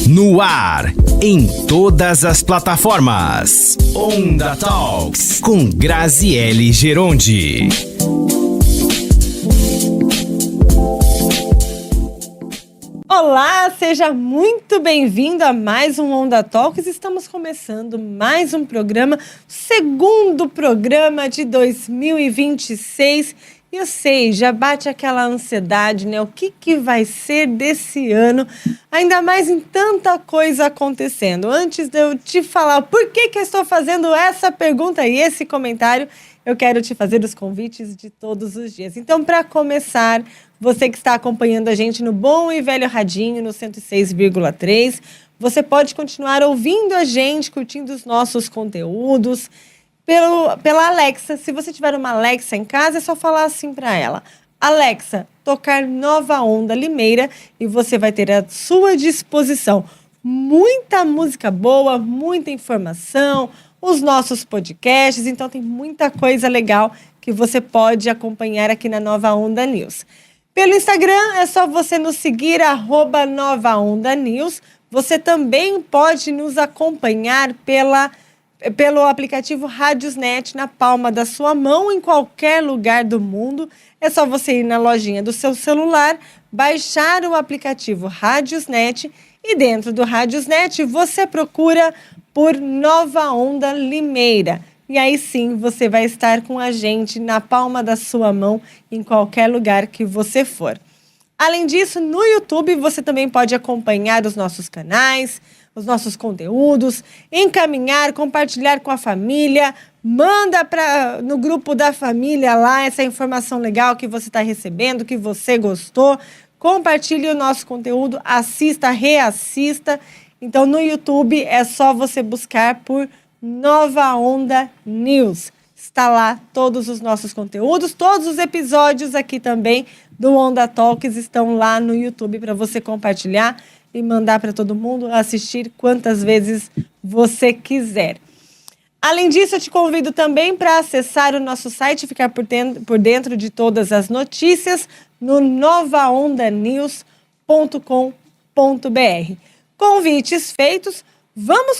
No ar, em todas as plataformas. Onda Talks, com Graziele Gerondi. Olá, seja muito bem-vindo a mais um Onda Talks. Estamos começando mais um programa, segundo programa de 2026. E eu sei, já bate aquela ansiedade, né? O que vai ser desse ano? Ainda mais em tanta coisa acontecendo. Antes de eu te falar por que eu estou fazendo essa pergunta e esse comentário, eu quero te fazer os convites de todos os dias. Então, para começar, você que está acompanhando a gente no bom e velho radinho, no 106,3, você pode continuar ouvindo a gente, curtindo os nossos conteúdos pela Alexa. Se você tiver uma Alexa em casa, é só falar assim para ela: Alexa, tocar Nova Onda Limeira, e você vai ter à sua disposição muita música boa, muita informação, os nossos podcasts. Então tem muita coisa legal que você pode acompanhar aqui na Nova Onda News. Pelo Instagram, é só você nos seguir, @Nova Onda News. Você também pode nos acompanhar pelo aplicativo Radiosnet na palma da sua mão, em qualquer lugar do mundo. É só você ir na lojinha do seu celular, baixar o aplicativo Radiosnet, e dentro do Radiosnet você procura por Nova Onda Limeira. E aí sim você vai estar com a gente na palma da sua mão, em qualquer lugar que você for. Além disso, no YouTube você também pode acompanhar os nossos canais, os nossos conteúdos, encaminhar, compartilhar com a família, manda no grupo da família lá essa informação legal que você está recebendo, que você gostou. Compartilhe o nosso conteúdo, assista, reassista. Então, no YouTube é só você buscar por Nova Onda News. Está lá todos os nossos conteúdos, todos os episódios aqui também do Onda Talks estão lá no YouTube para você compartilhar e mandar para todo mundo assistir quantas vezes você quiser. Além disso, eu te convido também para acessar o nosso site e ficar por dentro de todas as notícias no novaondanews.com.br. Convites feitos. Vamos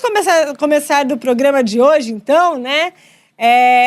começar do programa de hoje, então, né?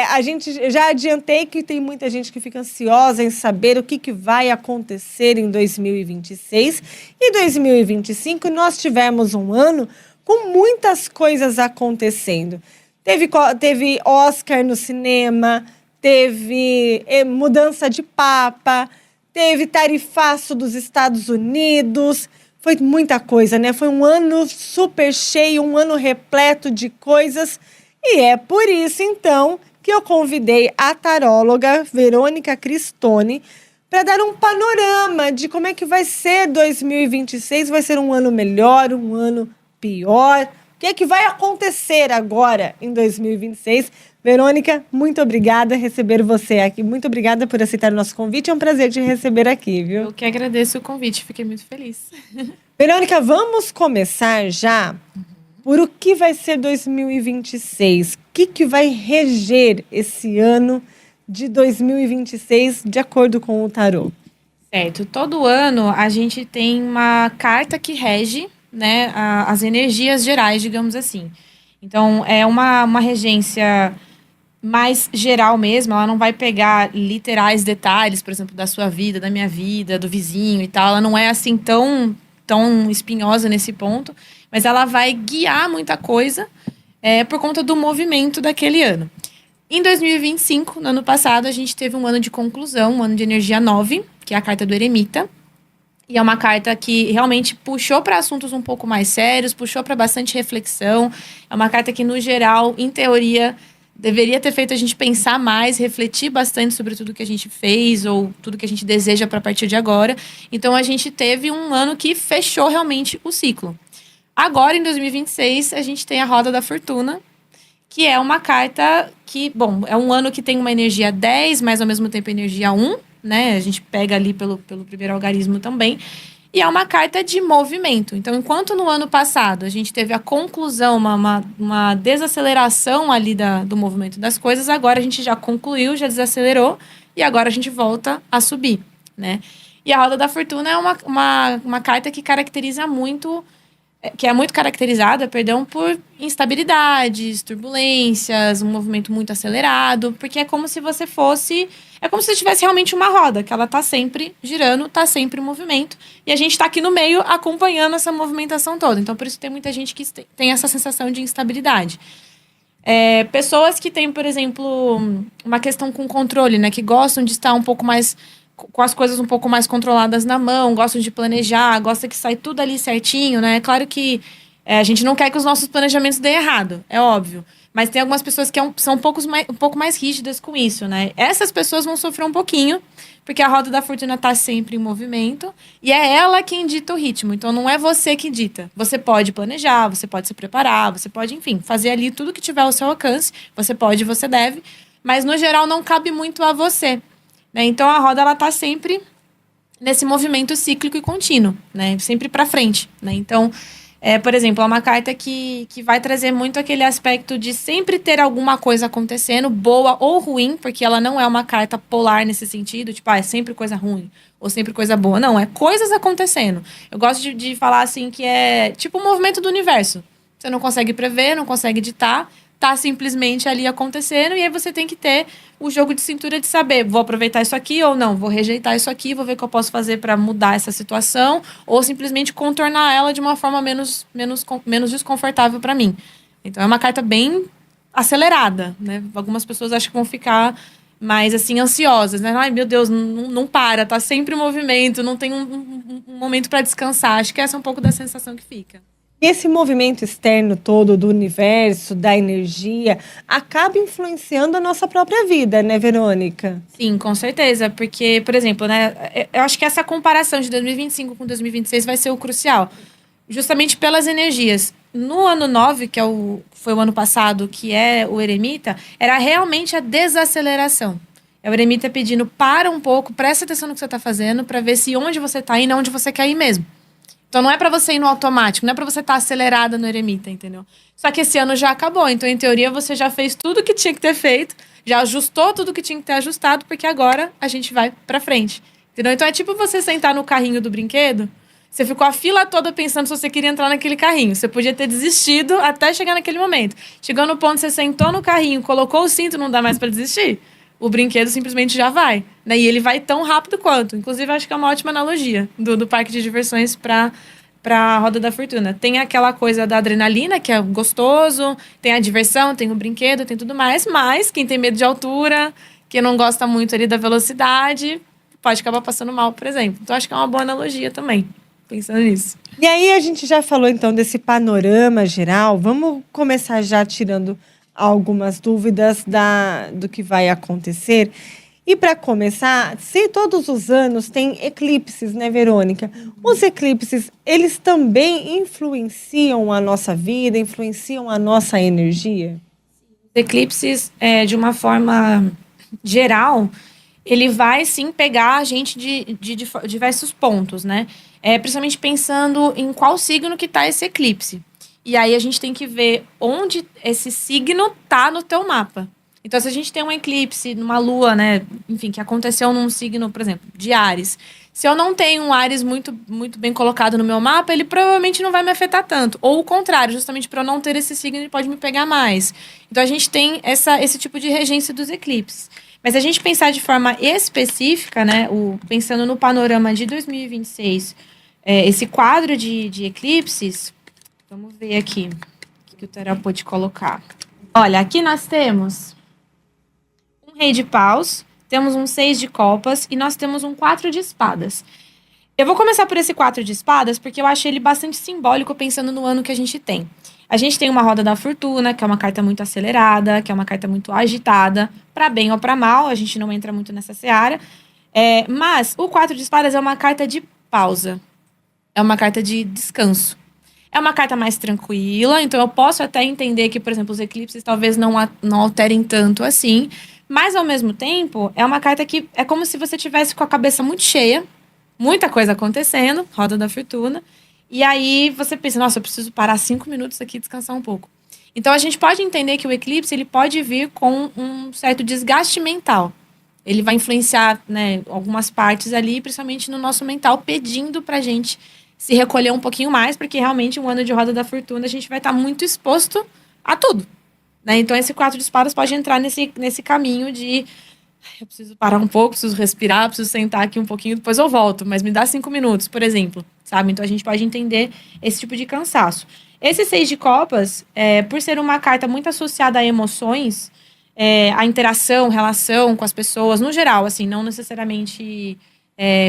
A gente já adiantei que tem muita gente que fica ansiosa em saber o que vai acontecer em 2026. E 2025 nós tivemos um ano com muitas coisas acontecendo. Teve Oscar no cinema, teve mudança de Papa, teve tarifaço dos Estados Unidos. Foi muita coisa, né? Foi um ano super cheio, um ano repleto de coisas. E é por isso, então, que eu convidei a taróloga Verônica Cristoni para dar um panorama de como é que vai ser 2026. Vai ser um ano melhor, um ano pior? O que é que vai acontecer agora em 2026? Verônica, muito obrigada por receber você aqui. Muito obrigada por aceitar o nosso convite. É um prazer te receber aqui, viu? Eu que agradeço o convite, fiquei muito feliz. Verônica, vamos começar já por o que vai ser 2026. O que vai reger esse ano de 2026, de acordo com o tarô? Certo. Todo ano a gente tem uma carta que rege, né, as energias gerais, digamos assim. Então, é uma regência mais geral mesmo. Ela não vai pegar literais detalhes, por exemplo, da sua vida, da minha vida, do vizinho e tal. Ela não é assim tão espinhosa nesse ponto, mas ela vai guiar muita coisa por conta do movimento daquele ano. Em 2025, no ano passado, a gente teve um ano de conclusão, um ano de energia 9, que é a carta do eremita. E é uma carta que realmente puxou para assuntos um pouco mais sérios, puxou para bastante reflexão. É uma carta que, no geral, em teoria, deveria ter feito a gente pensar mais, refletir bastante sobre tudo que a gente fez ou tudo que a gente deseja para a partir de agora. Então, a gente teve um ano que fechou realmente o ciclo. Agora, em 2026, a gente tem a Roda da Fortuna, que é uma carta que, bom, é um ano que tem uma energia 10, mas ao mesmo tempo energia 1, né? A gente pega ali pelo primeiro algarismo também. E é uma carta de movimento. Então, enquanto no ano passado a gente teve a conclusão, uma desaceleração ali do movimento das coisas, agora a gente já concluiu, já desacelerou, e agora a gente volta a subir, né? E a Roda da Fortuna é uma carta que caracteriza muito que é muito caracterizada, perdão, por instabilidades, turbulências, um movimento muito acelerado, porque é como se você fosse... É como se você tivesse realmente uma roda, que ela tá sempre girando, tá sempre em movimento, e a gente tá aqui no meio acompanhando essa movimentação toda. Então, por isso tem muita gente que tem essa sensação de instabilidade. Pessoas que têm, por exemplo, uma questão com controle, né? Que gostam de estar um pouco mais... com as coisas um pouco mais controladas na mão, gostam de planejar, gostam que sai tudo ali certinho, né? Claro que a gente não quer que os nossos planejamentos dêem errado, é óbvio. Mas tem algumas pessoas que são um pouco mais rígidas com isso, né? Essas pessoas vão sofrer um pouquinho, porque a roda da fortuna está sempre em movimento e é ela quem dita o ritmo. Então não é você que dita. Você pode planejar, você pode se preparar, você pode, enfim, fazer ali tudo que tiver ao seu alcance. Você pode, você deve. Mas no geral não cabe muito a você. Né? Então, a roda ela está sempre nesse movimento cíclico e contínuo, né? Sempre para frente. Né? Então, por exemplo, é uma carta que vai trazer muito aquele aspecto de sempre ter alguma coisa acontecendo, boa ou ruim, porque ela não é uma carta polar nesse sentido, tipo, é sempre coisa ruim ou sempre coisa boa. Não, é coisas acontecendo. Eu gosto de falar assim que é tipo o movimento do universo. Você não consegue prever, não consegue ditar, tá simplesmente ali acontecendo, e aí você tem que ter o jogo de cintura de saber, vou aproveitar isso aqui ou não, vou rejeitar isso aqui, vou ver o que eu posso fazer para mudar essa situação, ou simplesmente contornar ela de uma forma menos desconfortável para mim. Então é uma carta bem acelerada, né? Algumas pessoas acham que vão ficar mais assim ansiosas, né? Ai, meu Deus, não para, tá sempre em movimento, não tem um momento para descansar. Acho que essa é um pouco da sensação que fica. E esse movimento externo todo do universo, da energia, acaba influenciando a nossa própria vida, né, Verônica? Sim, com certeza. Porque, por exemplo, né, eu acho que essa comparação de 2025 com 2026 vai ser o crucial. Justamente pelas energias. No ano 9, que foi o ano passado, que é o eremita, era realmente a desaceleração. É o eremita pedindo, para um pouco, presta atenção no que você está fazendo, para ver se onde você está indo é onde você quer ir mesmo. Então, não é para você ir no automático, não é para você estar acelerada no eremita, entendeu? Só que esse ano já acabou, então, em teoria, você já fez tudo que tinha que ter feito, já ajustou tudo que tinha que ter ajustado, porque agora a gente vai para frente, entendeu? Então, é tipo você sentar no carrinho do brinquedo, você ficou a fila toda pensando se você queria entrar naquele carrinho. Você podia ter desistido até chegar naquele momento. Chegou no ponto, você sentou no carrinho, colocou o cinto, não dá mais para desistir. O brinquedo simplesmente já vai, né? E ele vai tão rápido quanto. Inclusive, acho que é uma ótima analogia do parque de diversões para a Roda da Fortuna. Tem aquela coisa da adrenalina, que é gostoso, tem a diversão, tem o brinquedo, tem tudo mais, mas quem tem medo de altura, quem não gosta muito ali da velocidade, pode acabar passando mal, por exemplo. Então, acho que é uma boa analogia também, pensando nisso. E aí, a gente já falou, então, desse panorama geral. Vamos começar já tirando algumas dúvidas do que vai acontecer. E para começar, se todos os anos tem eclipses, né, Verônica? Os eclipses, eles também influenciam a nossa vida, influenciam a nossa energia? Os eclipses, de uma forma geral, ele vai sim pegar a gente de diversos pontos, né? Principalmente pensando em qual signo que está esse eclipse. E aí a gente tem que ver onde esse signo tá no teu mapa. Então, se a gente tem um eclipse numa lua, né, enfim, que aconteceu num signo, por exemplo, de Áries. Se eu não tenho um Áries muito, muito bem colocado no meu mapa, ele provavelmente não vai me afetar tanto. Ou o contrário, justamente por eu não ter esse signo, ele pode me pegar mais. Então, a gente tem esse tipo de regência dos eclipses. Mas se a gente pensar de forma específica, né, pensando no panorama de 2026, esse quadro de eclipses... Vamos ver aqui o que o tarot pode colocar. Olha, aqui nós temos um rei de paus, temos um 6 de copas e nós temos um 4 de espadas. Eu vou começar por esse 4 de espadas porque eu achei ele bastante simbólico pensando no ano que a gente tem. A gente tem uma roda da fortuna, que é uma carta muito acelerada, que é uma carta muito agitada, para bem ou para mal, a gente não entra muito nessa seara. Mas o 4 de espadas é uma carta de pausa, é uma carta de descanso. É uma carta mais tranquila, então eu posso até entender que, por exemplo, os eclipses talvez não alterem tanto assim, mas ao mesmo tempo é uma carta que é como se você tivesse com a cabeça muito cheia, muita coisa acontecendo, roda da fortuna, e aí você pensa, nossa, eu preciso parar 5 minutos aqui e descansar um pouco. Então a gente pode entender que o eclipse ele pode vir com um certo desgaste mental. Ele vai influenciar, né, algumas partes ali, principalmente no nosso mental, pedindo pra gente se recolher um pouquinho mais, porque realmente um ano de roda da fortuna a gente vai estar muito exposto a tudo, né? Então esse 4 de espadas pode entrar nesse caminho de eu preciso parar um pouco, preciso respirar, preciso sentar aqui um pouquinho, depois eu volto, mas me dá 5 minutos, por exemplo, sabe? Então a gente pode entender esse tipo de cansaço. Esse 6 de copas, por ser uma carta muito associada a emoções, a interação, relação com as pessoas, no geral, assim, não necessariamente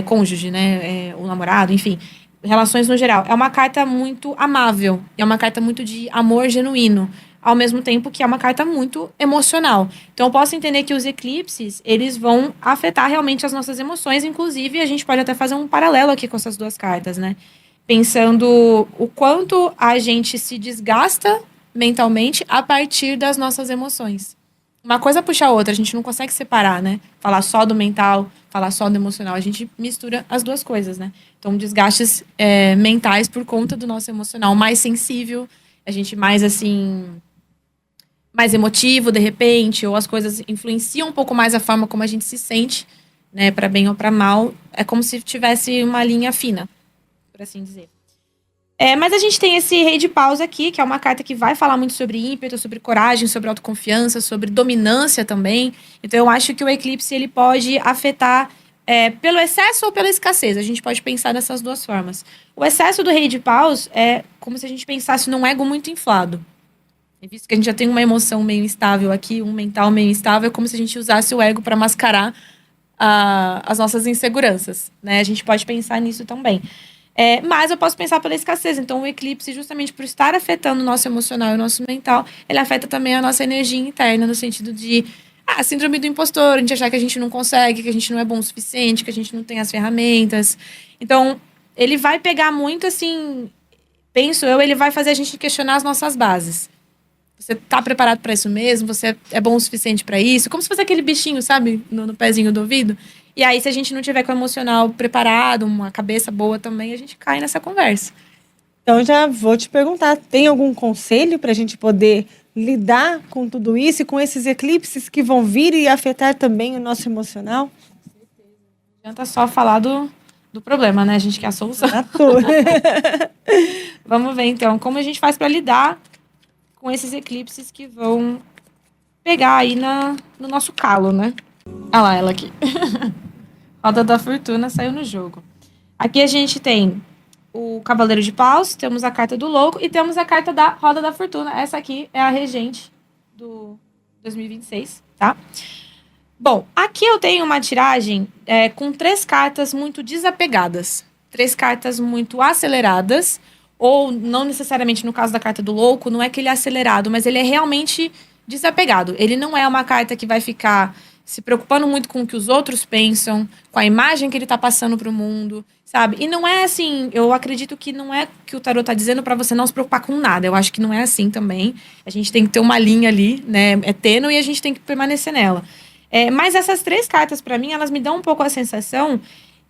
cônjuge, né? O namorado, enfim, relações no geral. É uma carta muito amável, é uma carta muito de amor genuíno, ao mesmo tempo que é uma carta muito emocional. Então, eu posso entender que os eclipses, eles vão afetar realmente as nossas emoções, inclusive a gente pode até fazer um paralelo aqui com essas duas cartas, né? Pensando o quanto a gente se desgasta mentalmente a partir das nossas emoções. Uma coisa puxa a outra, a gente não consegue separar, né? Falar só do mental, falar só do emocional, a gente mistura as duas coisas, né? Então, desgastes mentais por conta do nosso emocional mais sensível, a gente mais, assim, mais emotivo, de repente, ou as coisas influenciam um pouco mais a forma como a gente se sente, né? Para bem ou para mal, é como se tivesse uma linha fina, por assim dizer. Mas a gente tem esse Rei de Paus aqui, que é uma carta que vai falar muito sobre ímpeto, sobre coragem, sobre autoconfiança, sobre dominância também. Então, eu acho que o eclipse ele pode afetar pelo excesso ou pela escassez. A gente pode pensar dessas duas formas. O excesso do Rei de Paus é como se a gente pensasse num ego muito inflado. E visto que a gente já tem uma emoção meio instável aqui, um mental meio instável, é como se a gente usasse o ego para mascarar as nossas inseguranças, né? A gente pode pensar nisso também. Mas eu posso pensar pela escassez. Então, o eclipse, justamente por estar afetando o nosso emocional e o nosso mental, ele afeta também a nossa energia interna, no sentido de síndrome do impostor, a gente achar que a gente não consegue, que a gente não é bom o suficiente, que a gente não tem as ferramentas. Então, ele vai pegar muito, assim, penso eu, ele vai fazer a gente questionar as nossas bases. Você tá preparado para isso mesmo? Você é bom o suficiente para isso? Como se fosse aquele bichinho, sabe? No pezinho do ouvido. E aí, se a gente não tiver com o emocional preparado, uma cabeça boa também, a gente cai nessa conversa. Então, já vou te perguntar, tem algum conselho para a gente poder lidar com tudo isso e com esses eclipses que vão vir e afetar também o nosso emocional? Não adianta só falar do problema, né? A gente quer a solução. Vamos ver, então, como a gente faz para lidar com esses eclipses que vão pegar aí no nosso calo, né? Olha lá, ela aqui. Roda da Fortuna saiu no jogo. Aqui a gente tem o Cavaleiro de Paus, temos a carta do Louco e temos a carta da Roda da Fortuna. Essa aqui é a regente do 2026, tá? Bom, aqui eu tenho uma tiragem com 3 cartas muito desapegadas. 3 cartas muito aceleradas, ou não necessariamente no caso da carta do Louco, não é que ele é acelerado, mas ele é realmente desapegado. Ele não é uma carta que vai ficar se preocupando muito com o que os outros pensam, com a imagem que ele tá passando pro mundo, sabe? E não é assim, eu acredito que não é que o tarot tá dizendo para você não se preocupar com nada. Eu acho que não é assim também. A gente tem que ter uma linha ali, né? É tênue e a gente tem que permanecer nela. Mas essas 3 cartas, para mim, elas me dão um pouco a sensação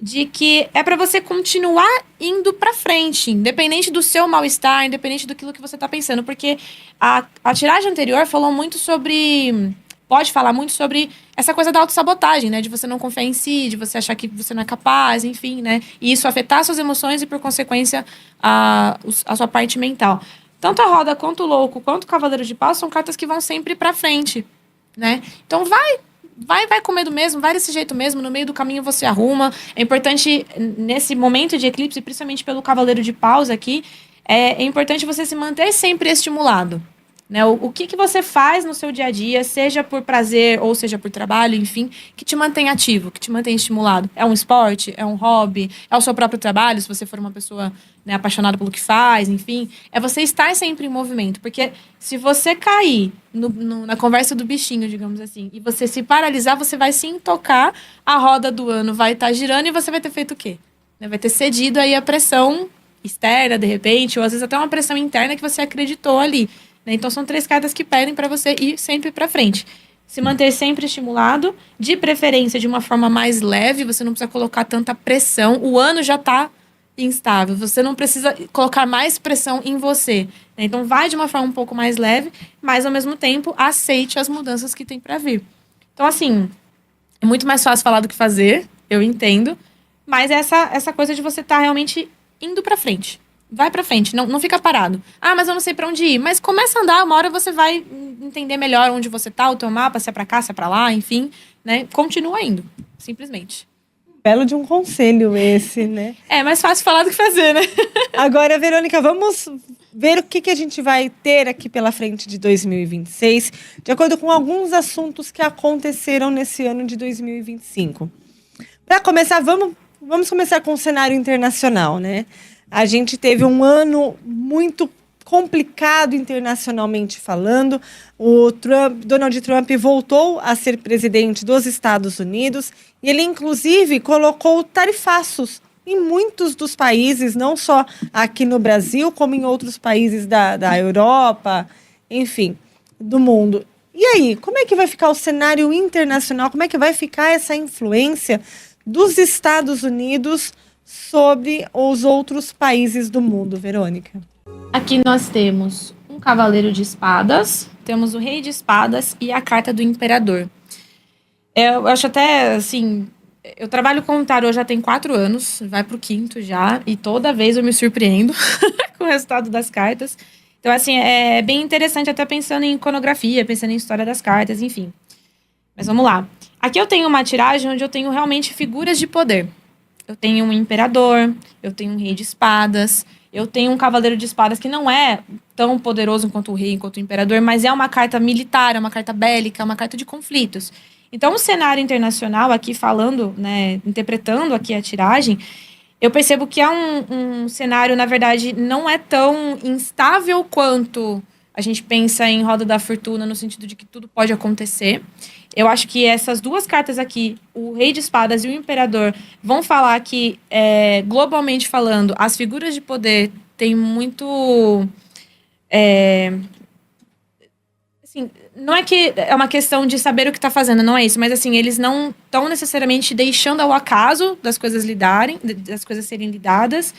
de que é para você continuar indo para frente, independente do seu mal-estar, independente daquilo que você tá pensando. Porque a tiragem anterior falou muito sobre... Pode falar muito sobre essa coisa da autossabotagem, né? De você não confiar em si, de você achar que você não é capaz, enfim, né? E isso afetar suas emoções e, por consequência, a sua parte mental. Tanto a Roda, quanto o Louco, quanto o Cavaleiro de Paus são cartas que vão sempre pra frente, né? Então vai com medo mesmo, vai desse jeito mesmo, no meio do caminho você arruma. É importante, nesse momento de eclipse, principalmente pelo Cavaleiro de Paus aqui, é importante você se manter sempre estimulado. Né? O que você faz no seu dia a dia, seja por prazer ou seja por trabalho, enfim, que te mantém ativo, que te mantém estimulado. É um esporte, é um hobby, é o seu próprio trabalho, se você for uma pessoa, né, apaixonada pelo que faz, enfim. É você estar sempre em movimento. Porque se você cair na conversa do bichinho, digamos assim, e você se paralisar, você vai se intocar, a roda do ano vai estar girando e você vai ter feito o quê? Vai ter cedido aí a pressão externa, de repente, ou às vezes até uma pressão interna que você acreditou ali. Então, são 3 cartas que pedem para você ir sempre para frente. Se manter sempre estimulado, de preferência de uma forma mais leve, você não precisa colocar tanta pressão. O ano já está instável, você não precisa colocar mais pressão em você. Então, vai de uma forma um pouco mais leve, mas, ao mesmo tempo, aceite as mudanças que tem para vir. Então, assim, é muito mais fácil falar do que fazer, eu entendo, mas essa coisa de você estar realmente indo pra frente. Vai pra frente, não fica parado. Ah, mas eu não sei pra onde ir. Mas começa a andar, uma hora você vai entender melhor onde você tá, o teu mapa, se é pra cá, se é pra lá, enfim, né? Continua indo, simplesmente. Belo de um conselho esse, né? É mais fácil falar do que fazer, né? Agora, Verônica, vamos ver o que a gente vai ter aqui pela frente de 2026, de acordo com alguns assuntos que aconteceram nesse ano de 2025. Para começar, vamos começar com o cenário internacional, né? A gente teve um ano muito complicado internacionalmente falando. Donald Trump voltou a ser presidente dos Estados Unidos e ele, inclusive, colocou tarifaços em muitos dos países, não só aqui no Brasil, como em outros países da Europa, enfim, do mundo. E aí, como é que vai ficar o cenário internacional? Como é que vai ficar essa influência dos Estados Unidos sobre os outros países do mundo, Verônica? Aqui nós temos um cavaleiro de espadas, temos o rei de espadas e a carta do imperador. Eu acho até, assim, eu trabalho com tarô já tem 4 anos, vai pro 5º já, e toda vez eu me surpreendo com o resultado das cartas. Então, assim, é bem interessante até pensando em iconografia, pensando em história das cartas, enfim. Mas vamos lá. Aqui eu tenho uma tiragem onde eu tenho realmente figuras de poder. Eu tenho um imperador, eu tenho um rei de espadas, eu tenho um cavaleiro de espadas que não é tão poderoso quanto o rei, quanto o imperador, mas é uma carta militar, é uma carta bélica, é uma carta de conflitos. Então, o cenário internacional aqui falando, né, interpretando aqui a tiragem, eu percebo que é um cenário, na verdade, não é tão instável quanto a gente pensa em Roda da Fortuna, no sentido de que tudo pode acontecer. Eu acho que essas duas cartas aqui, o Rei de Espadas e o Imperador, vão falar que, globalmente falando, as figuras de poder têm muito... assim, não é que é uma questão de saber o que está fazendo, não é isso, mas assim, eles não estão necessariamente deixando ao acaso das coisas das coisas serem lidadas.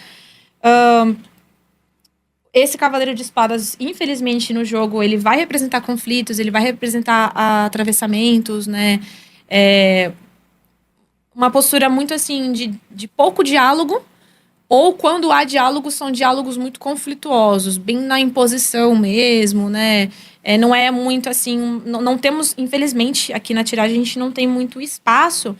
Esse Cavaleiro de Espadas, infelizmente, no jogo, ele vai representar conflitos, ele vai representar atravessamentos, né? Uma postura muito, assim, de pouco diálogo, ou quando há diálogos, são diálogos muito conflituosos, bem na imposição mesmo, né? Não é muito, assim... Não temos, infelizmente, aqui na tiragem, a gente não tem muito espaço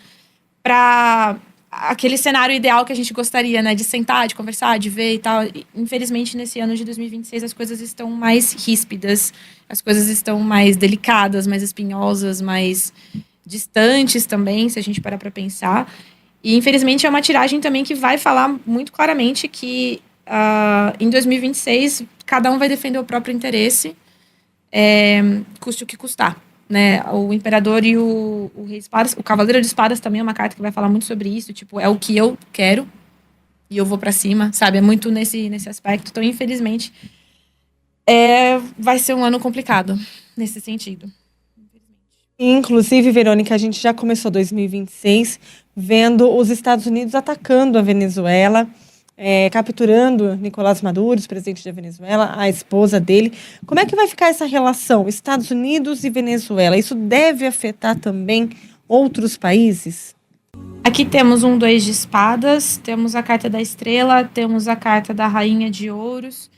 para... aquele cenário ideal que a gente gostaria, né? De sentar, de conversar, de ver e tal. Infelizmente, nesse ano de 2026, as coisas estão mais ríspidas, as coisas estão mais delicadas, mais espinhosas, mais distantes também, se a gente parar para pensar. E, infelizmente, é uma tiragem também que vai falar muito claramente que em 2026, cada um vai defender o próprio interesse, custe o que custar. Né, o Imperador e o Rei de Espadas, o Cavaleiro de Espadas também é uma carta que vai falar muito sobre isso, tipo, é o que eu quero e eu vou pra cima, sabe? É muito nesse aspecto. Então, infelizmente, vai ser um ano complicado nesse sentido. Inclusive, Verônica, a gente já começou 2026 vendo os Estados Unidos atacando a Venezuela, capturando Nicolás Maduro, presidente da Venezuela, a esposa dele. Como é que vai ficar essa relação Estados Unidos e Venezuela? Isso deve afetar também outros países? Aqui temos um 2 de espadas, temos a carta da estrela, temos a carta da rainha de ouros.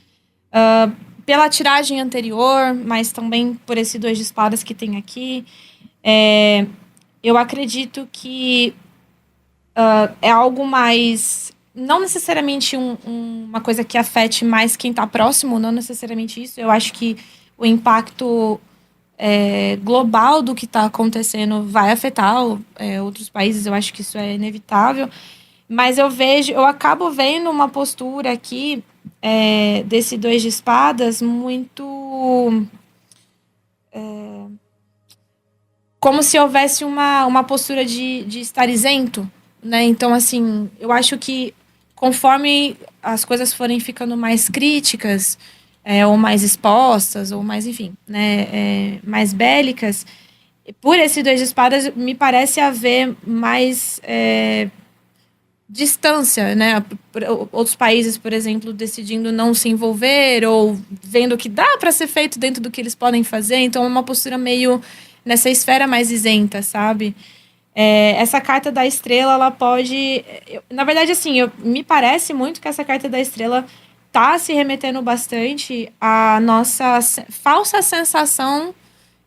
Pela tiragem anterior, mas também por esse 2 de espadas que tem aqui, eu acredito que é algo mais... Não necessariamente uma coisa que afete mais quem está próximo, não necessariamente isso. Eu acho que o impacto global do que está acontecendo vai afetar outros países. Eu acho que isso é inevitável. Mas eu acabo vendo uma postura aqui desse 2 de espadas muito... como se houvesse uma postura de estar isento, né? Então, assim, eu acho que conforme as coisas forem ficando mais críticas, ou mais expostas, ou mais, enfim, né, mais bélicas, por esse 2 de espadas, me parece haver mais distância, né? Outros países, por exemplo, decidindo não se envolver, ou vendo que dá para ser feito dentro do que eles podem fazer. Então, é uma postura meio nessa esfera mais isenta, sabe? Essa carta da estrela, ela pode... na verdade, assim, me parece muito que essa carta da estrela tá se remetendo bastante à nossa falsa sensação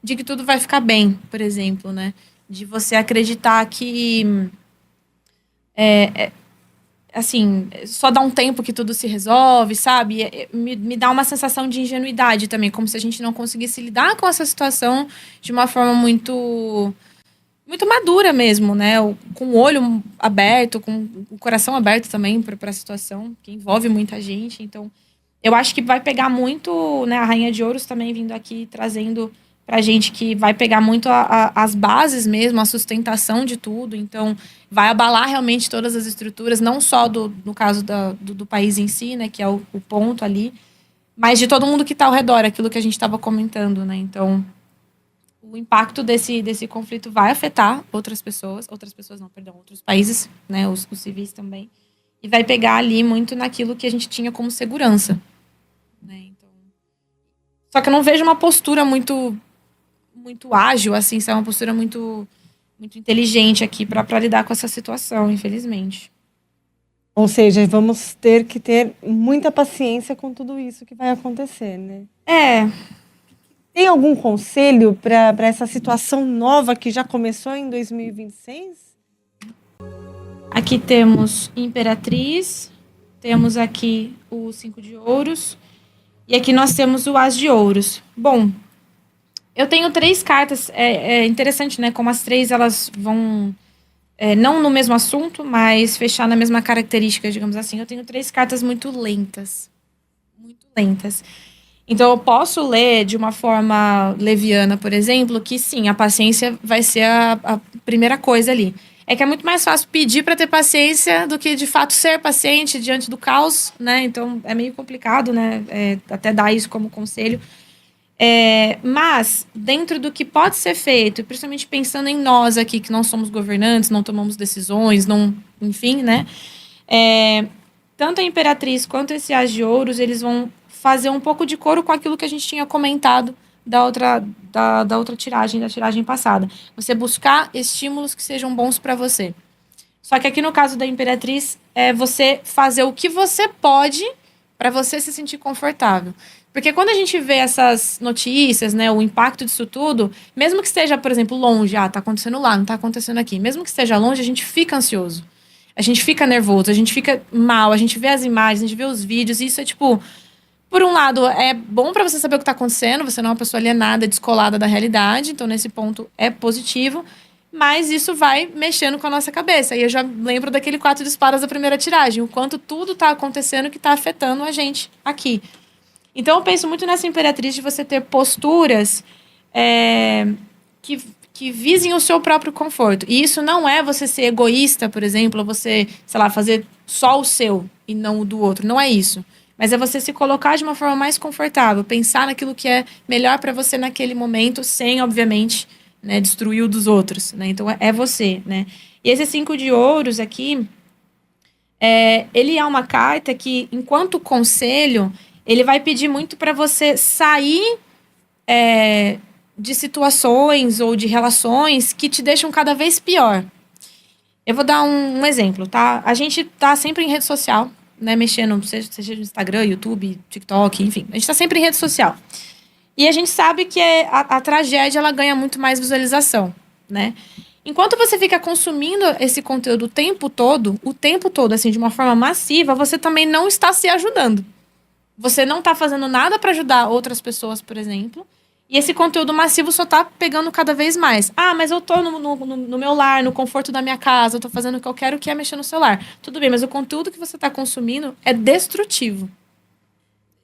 de que tudo vai ficar bem, por exemplo, né? De você acreditar que... assim, só dá um tempo que tudo se resolve, sabe? Me dá uma sensação de ingenuidade também, como se a gente não conseguisse lidar com essa situação de uma forma muito madura mesmo, né? Com o olho aberto, com o coração aberto também para a situação, que envolve muita gente. Então, eu acho que vai pegar muito, né? A Rainha de Ouros também vindo aqui trazendo pra gente que vai pegar muito as bases mesmo, a sustentação de tudo. Então, vai abalar realmente todas as estruturas, não só no caso do país em si, né? Que é o ponto ali, mas de todo mundo que está ao redor, aquilo que a gente estava comentando, né? Então, o impacto desse conflito vai afetar outros países, né? Os civis também. E vai pegar ali muito naquilo que a gente tinha como segurança, né? Então, só que eu não vejo uma postura muito ágil, assim, uma postura muito inteligente aqui para lidar com essa situação, infelizmente. Ou seja, vamos ter que ter muita paciência com tudo isso que vai acontecer, né? Tem algum conselho para essa situação nova que já começou em 2026? Aqui temos Imperatriz, temos aqui o 5 de Ouros, e aqui nós temos o As de Ouros. Bom, eu tenho 3 cartas, é interessante, né? Como as 3 elas vão, não no mesmo assunto, mas fechar na mesma característica, digamos assim. Eu tenho 3 cartas muito lentas. Muito lentas. Então, eu posso ler de uma forma leviana, por exemplo, que sim, a paciência vai ser a primeira coisa ali. É que é muito mais fácil pedir para ter paciência do que, de fato, ser paciente diante do caos, né? Então, é meio complicado, né? Até dar isso como conselho. Mas, dentro do que pode ser feito, principalmente pensando em nós aqui, que não somos governantes, não tomamos decisões, enfim, né? Tanto a Imperatriz quanto esse As de Ouros, eles vão fazer um pouco de coro com aquilo que a gente tinha comentado da outra tiragem, da tiragem passada. Você buscar estímulos que sejam bons para você. Só que aqui no caso da Imperatriz, é você fazer o que você pode para você se sentir confortável. Porque quando a gente vê essas notícias, né, o impacto disso tudo, mesmo que esteja, por exemplo, longe, tá acontecendo lá, não tá acontecendo aqui, mesmo que esteja longe, a gente fica ansioso. A gente fica nervoso, a gente fica mal, a gente vê as imagens, a gente vê os vídeos, e isso é tipo... Por um lado, é bom para você saber o que está acontecendo, você não é uma pessoa alienada, descolada da realidade, então nesse ponto é positivo, mas isso vai mexendo com a nossa cabeça. E eu já lembro daquele 4 de espadas da primeira tiragem, o quanto tudo está acontecendo que está afetando a gente aqui. Então eu penso muito nessa Imperatriz de você ter posturas que visem o seu próprio conforto. E isso não é você ser egoísta, por exemplo, ou você, sei lá, fazer só o seu e não o do outro. Não é isso. Mas é você se colocar de uma forma mais confortável, pensar naquilo que é melhor para você naquele momento, sem, obviamente, né, destruir o dos outros. Né? Então, é você. Né? E esse 5 de Ouros aqui, ele é uma carta que, enquanto conselho, ele vai pedir muito para você sair de situações ou de relações que te deixam cada vez pior. Eu vou dar um exemplo, tá? A gente tá sempre em rede social, né, mexendo, seja no Instagram, YouTube, TikTok, enfim. A gente tá sempre em rede social. E a gente sabe que a tragédia, ela ganha muito mais visualização, né? Enquanto você fica consumindo esse conteúdo o tempo todo, assim, de uma forma massiva, você também não está se ajudando. Você não está fazendo nada para ajudar outras pessoas, por exemplo. E esse conteúdo massivo só tá pegando cada vez mais. Ah, mas eu tô no meu lar, no conforto da minha casa, eu tô fazendo o que eu quero, que é mexer no celular. Tudo bem, mas o conteúdo que você tá consumindo é destrutivo.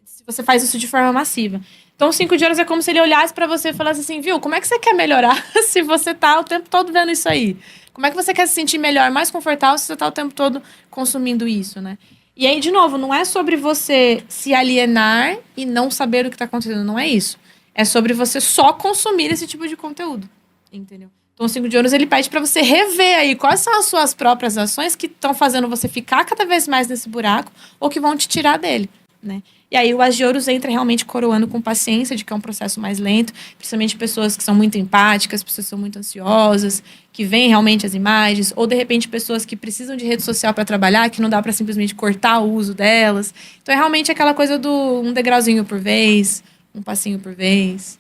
Se você faz isso de forma massiva. Então, o 5 de Ouros é como se ele olhasse pra você e falasse assim, viu, como é que você quer melhorar se você tá o tempo todo vendo isso aí? Como é que você quer se sentir melhor, mais confortável se você tá o tempo todo consumindo isso, né? E aí, de novo, não é sobre você se alienar e não saber o que tá acontecendo, não é isso. É sobre você só consumir esse tipo de conteúdo, entendeu? Então, o 5 de Ouros, ele pede para você rever aí quais são as suas próprias ações que estão fazendo você ficar cada vez mais nesse buraco ou que vão te tirar dele, né? E aí o As de Ouros entra realmente coroando com paciência, de que é um processo mais lento, principalmente pessoas que são muito empáticas, pessoas que são muito ansiosas, que veem realmente as imagens, ou de repente pessoas que precisam de rede social para trabalhar, que não dá para simplesmente cortar o uso delas. Então é realmente aquela coisa do um degrauzinho por vez, um passinho por vez,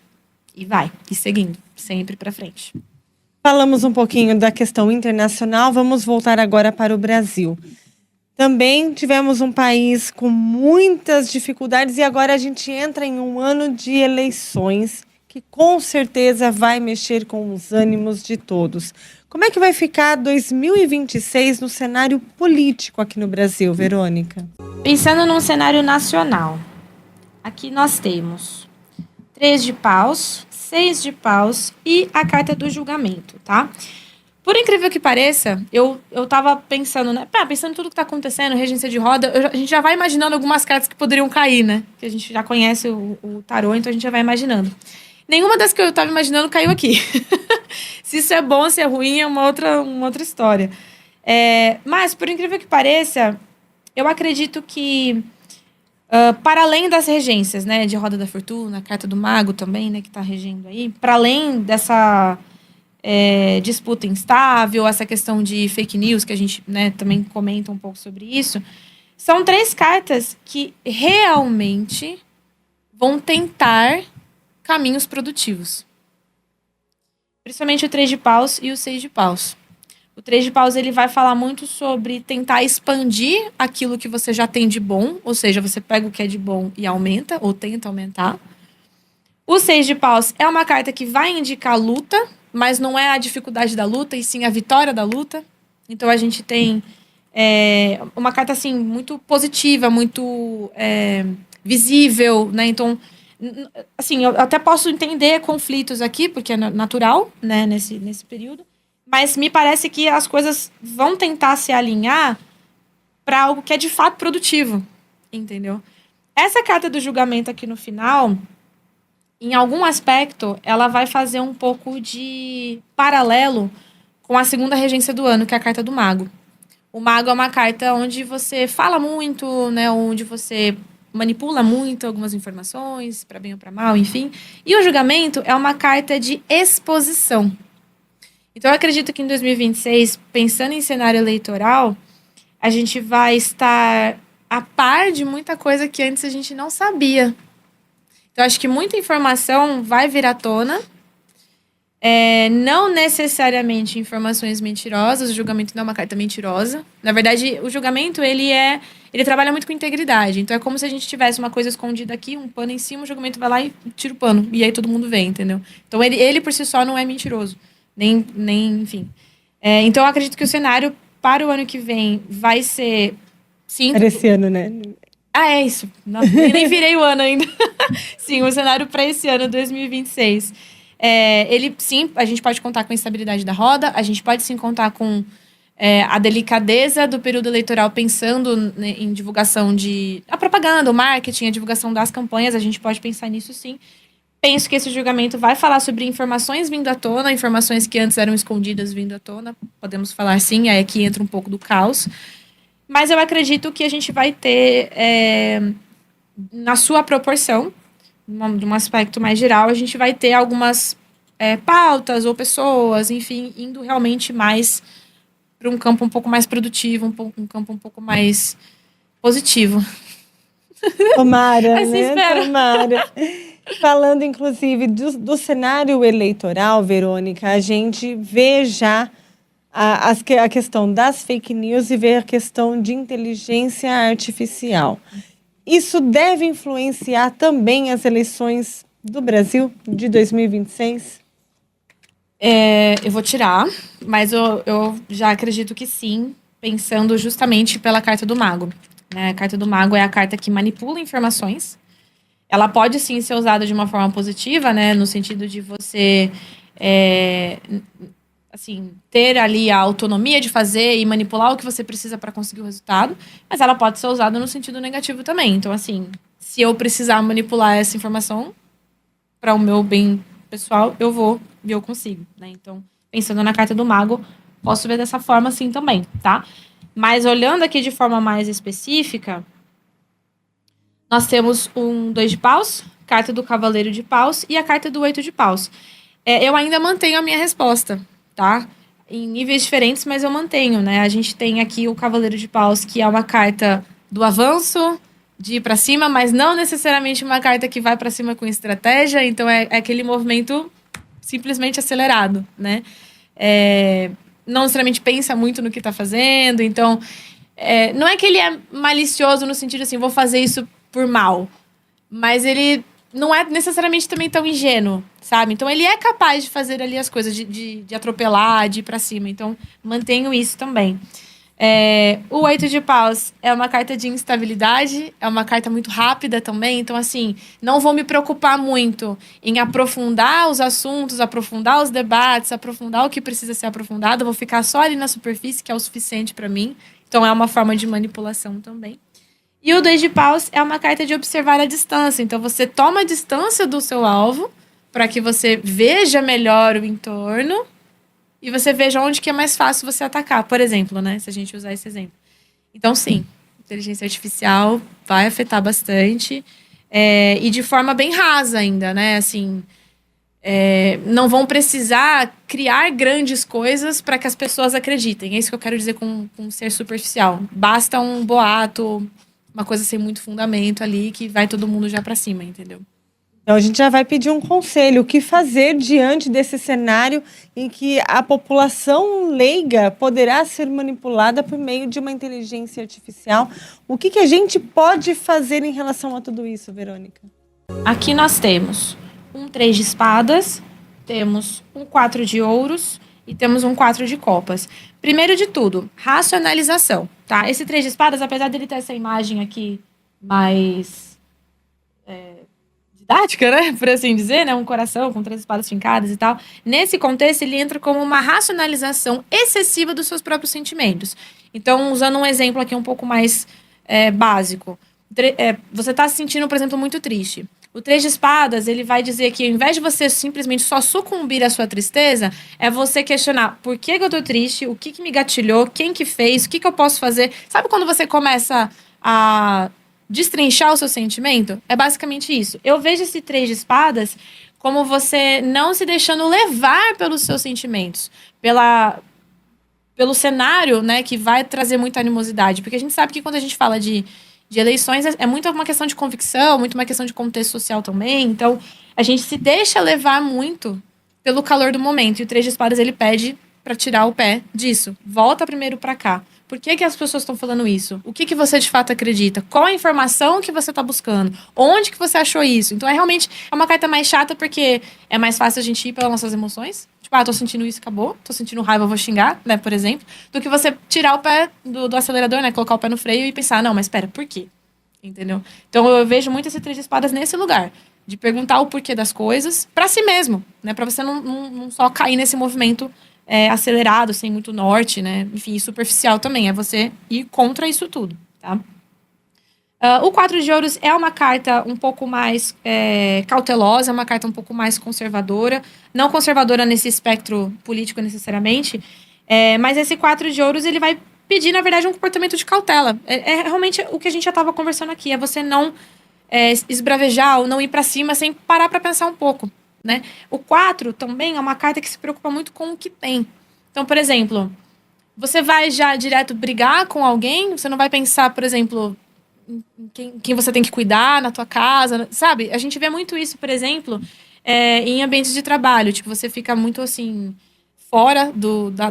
e vai, e seguindo, sempre para frente. Falamos um pouquinho da questão internacional, vamos voltar agora para o Brasil. Também tivemos um país com muitas dificuldades e agora a gente entra em um ano de eleições que com certeza vai mexer com os ânimos de todos. Como é que vai ficar 2026 no cenário político aqui no Brasil, Verônica? Pensando num cenário nacional, aqui nós temos 3 de paus, 6 de paus e a carta do julgamento, tá? Por incrível que pareça, eu tava pensando, né? Pensando em tudo que tá acontecendo, regência de roda, a gente já vai imaginando algumas cartas que poderiam cair, né? Que a gente já conhece o tarô, então a gente já vai imaginando. Nenhuma das que eu tava imaginando caiu aqui. Se isso é bom, se é ruim, é uma outra história. Mas, por incrível que pareça, eu acredito que, para além das regências, né? De Roda da Fortuna, a Carta do Mago também, né? Que tá regendo aí. Para além dessa... disputa instável, essa questão de fake news, que a gente, né, também comenta um pouco sobre isso, são 3 cartas que realmente vão tentar caminhos produtivos. Principalmente o 3 de paus e o 6 de paus. O 3 de paus ele vai falar muito sobre tentar expandir aquilo que você já tem de bom, ou seja, você pega o que é de bom e aumenta, ou tenta aumentar. O 6 de paus é uma carta que vai indicar luta, mas não é a dificuldade da luta, e sim a vitória da luta. Então, a gente tem uma carta, assim, muito positiva, muito visível, né? Então, assim, eu até posso entender conflitos aqui, porque é natural, né, nesse período, mas me parece que as coisas vão tentar se alinhar para algo que é, de fato, produtivo, entendeu? Essa carta do julgamento aqui no final... Em algum aspecto, ela vai fazer um pouco de paralelo com a segunda regência do ano, que é a carta do Mago. O Mago é uma carta onde você fala muito, né, onde você manipula muito algumas informações, para bem ou para mal, enfim. E o julgamento é uma carta de exposição. Então, eu acredito que em 2026, pensando em cenário eleitoral, a gente vai estar a par de muita coisa que antes a gente não sabia. Então, acho que muita informação vai vir à tona. Não necessariamente informações mentirosas. O julgamento não é uma carta mentirosa. Na verdade, o julgamento, ele trabalha muito com integridade. Então, é como se a gente tivesse uma coisa escondida aqui, um pano em cima, o julgamento vai lá e tira o pano. E aí todo mundo vê, entendeu? Então, ele por si só não é mentiroso. Nem enfim. Então, eu acredito que o cenário para o ano que vem vai ser... Sim, Para esse ano, né? É isso. Nossa, nem virei o ano ainda. Sim, o cenário para esse ano, 2026. Sim, a gente pode contar com a estabilidade da roda, a gente pode sim contar com a delicadeza do período eleitoral, pensando, né, em divulgação a propaganda, o marketing, a divulgação das campanhas, a gente pode pensar nisso sim. Penso que esse julgamento vai falar sobre informações vindo à tona, informações que antes eram escondidas vindo à tona, podemos falar sim, aí aqui entra um pouco do caos. Mas eu acredito que a gente vai ter, na sua proporção, de um aspecto mais geral, a gente vai ter algumas pautas ou pessoas, enfim, indo realmente mais para um campo um pouco mais produtivo, um campo um pouco mais positivo. Tomara, Assim né? espero. Tomara. Falando, inclusive, do cenário eleitoral, Verônica, a gente vê já a questão das fake news e ver a questão de inteligência artificial. Isso deve influenciar também as eleições do Brasil de 2026? Eu vou tirar, mas eu já acredito que sim, pensando justamente pela carta do Mago, né? A carta do Mago é a carta que manipula informações. Ela pode sim ser usada de uma forma positiva, né? No sentido de você... assim, ter ali a autonomia de fazer e manipular o que você precisa para conseguir o resultado, mas ela pode ser usada no sentido negativo também. Então, assim, se eu precisar manipular essa informação para o meu bem pessoal, eu vou e eu consigo, né? Então, pensando na carta do Mago, posso ver dessa forma assim também, tá? Mas olhando aqui de forma mais específica, nós temos um 2 de paus, carta do cavaleiro de paus e a carta do 8 de paus. Eu ainda mantenho a minha resposta, tá? Em níveis diferentes, mas eu mantenho, né? A gente tem aqui o cavaleiro de paus, que é uma carta do avanço, de ir para cima, mas não necessariamente uma carta que vai para cima com estratégia, então é aquele movimento simplesmente acelerado, né? Não necessariamente pensa muito no que está fazendo, então não é que ele é malicioso no sentido assim, vou fazer isso por mal, mas ele não é necessariamente também tão ingênuo, sabe? Então ele é capaz de fazer ali as coisas, de atropelar, de ir para cima, então mantenho isso também. O 8 de paus é uma carta de instabilidade, é uma carta muito rápida também, então assim, não vou me preocupar muito em aprofundar os assuntos, aprofundar os debates, aprofundar o que precisa ser aprofundado, vou ficar só ali na superfície, que é o suficiente para mim, então é uma forma de manipulação também. E o 2 de paus é uma carta de observar a distância, então você toma a distância do seu alvo para que você veja melhor o entorno e você veja onde que é mais fácil você atacar, por exemplo, né? Se a gente usar esse exemplo. Então, sim, inteligência artificial vai afetar bastante e de forma bem rasa ainda, né? Assim, não vão precisar criar grandes coisas para que as pessoas acreditem. É isso que eu quero dizer com ser superficial. Basta um boato, uma coisa sem muito fundamento ali, que vai todo mundo já para cima, entendeu? Então, a gente já vai pedir um conselho. O que fazer diante desse cenário em que a população leiga poderá ser manipulada por meio de uma inteligência artificial? O que a gente pode fazer em relação a tudo isso, Verônica? Aqui nós temos um 3 de espadas, temos um 4 de ouros e temos um 4 de copas. Primeiro de tudo, racionalização, tá? Esse 3 de espadas, apesar dele ter essa imagem aqui mais didática, né? Por assim dizer, né? Um coração com 3 espadas fincadas e tal. Nesse contexto, ele entra como uma racionalização excessiva dos seus próprios sentimentos. Então, usando um exemplo aqui um pouco mais básico. Você está se sentindo, por exemplo, muito triste. O 3 de espadas, ele vai dizer que ao invés de você simplesmente só sucumbir à sua tristeza, é você questionar por que eu tô triste, o que me gatilhou, quem que fez, o que eu posso fazer. Sabe quando você começa a destrinchar o seu sentimento? É basicamente isso. Eu vejo esse 3 de espadas como você não se deixando levar pelos seus sentimentos, pelo cenário, né, que vai trazer muita animosidade. Porque a gente sabe que quando a gente fala de eleições, é muito uma questão de convicção, muito uma questão de contexto social também. Então, a gente se deixa levar muito pelo calor do momento. E o 3 de espadas, ele pede para tirar o pé disso. Volta primeiro para cá. Por que as pessoas estão falando isso? O que você de fato acredita? Qual a informação que você está buscando? Onde que você achou isso? Então, realmente uma carta mais chata porque é mais fácil a gente ir pelas nossas emoções. Tipo, tô sentindo isso, acabou. Tô sentindo raiva, vou xingar, né, por exemplo. Do que você tirar o pé do acelerador, né, colocar o pé no freio e pensar, não, mas espera, por quê? Entendeu? Então, eu vejo muito esse 3 de espadas nesse lugar. De perguntar o porquê das coisas para si mesmo, né? Para você não só cair nesse movimento acelerado, sem muito norte, né? Enfim, superficial também. É você ir contra isso tudo, tá? O 4 de ouros é uma carta um pouco mais cautelosa, uma carta um pouco mais conservadora. Não conservadora nesse espectro político necessariamente, mas esse 4 de ouros ele vai pedir, na verdade, um comportamento de cautela. É realmente o que a gente já estava conversando aqui, é você não esbravejar ou não ir para cima sem parar para pensar um pouco, né? O 4 também é uma carta que se preocupa muito com o que tem. Então, por exemplo, você vai já direto brigar com alguém, você não vai pensar, por exemplo, quem você tem que cuidar na tua casa, sabe? A gente vê muito isso, por exemplo, em ambientes de trabalho. Tipo, você fica muito, assim, fora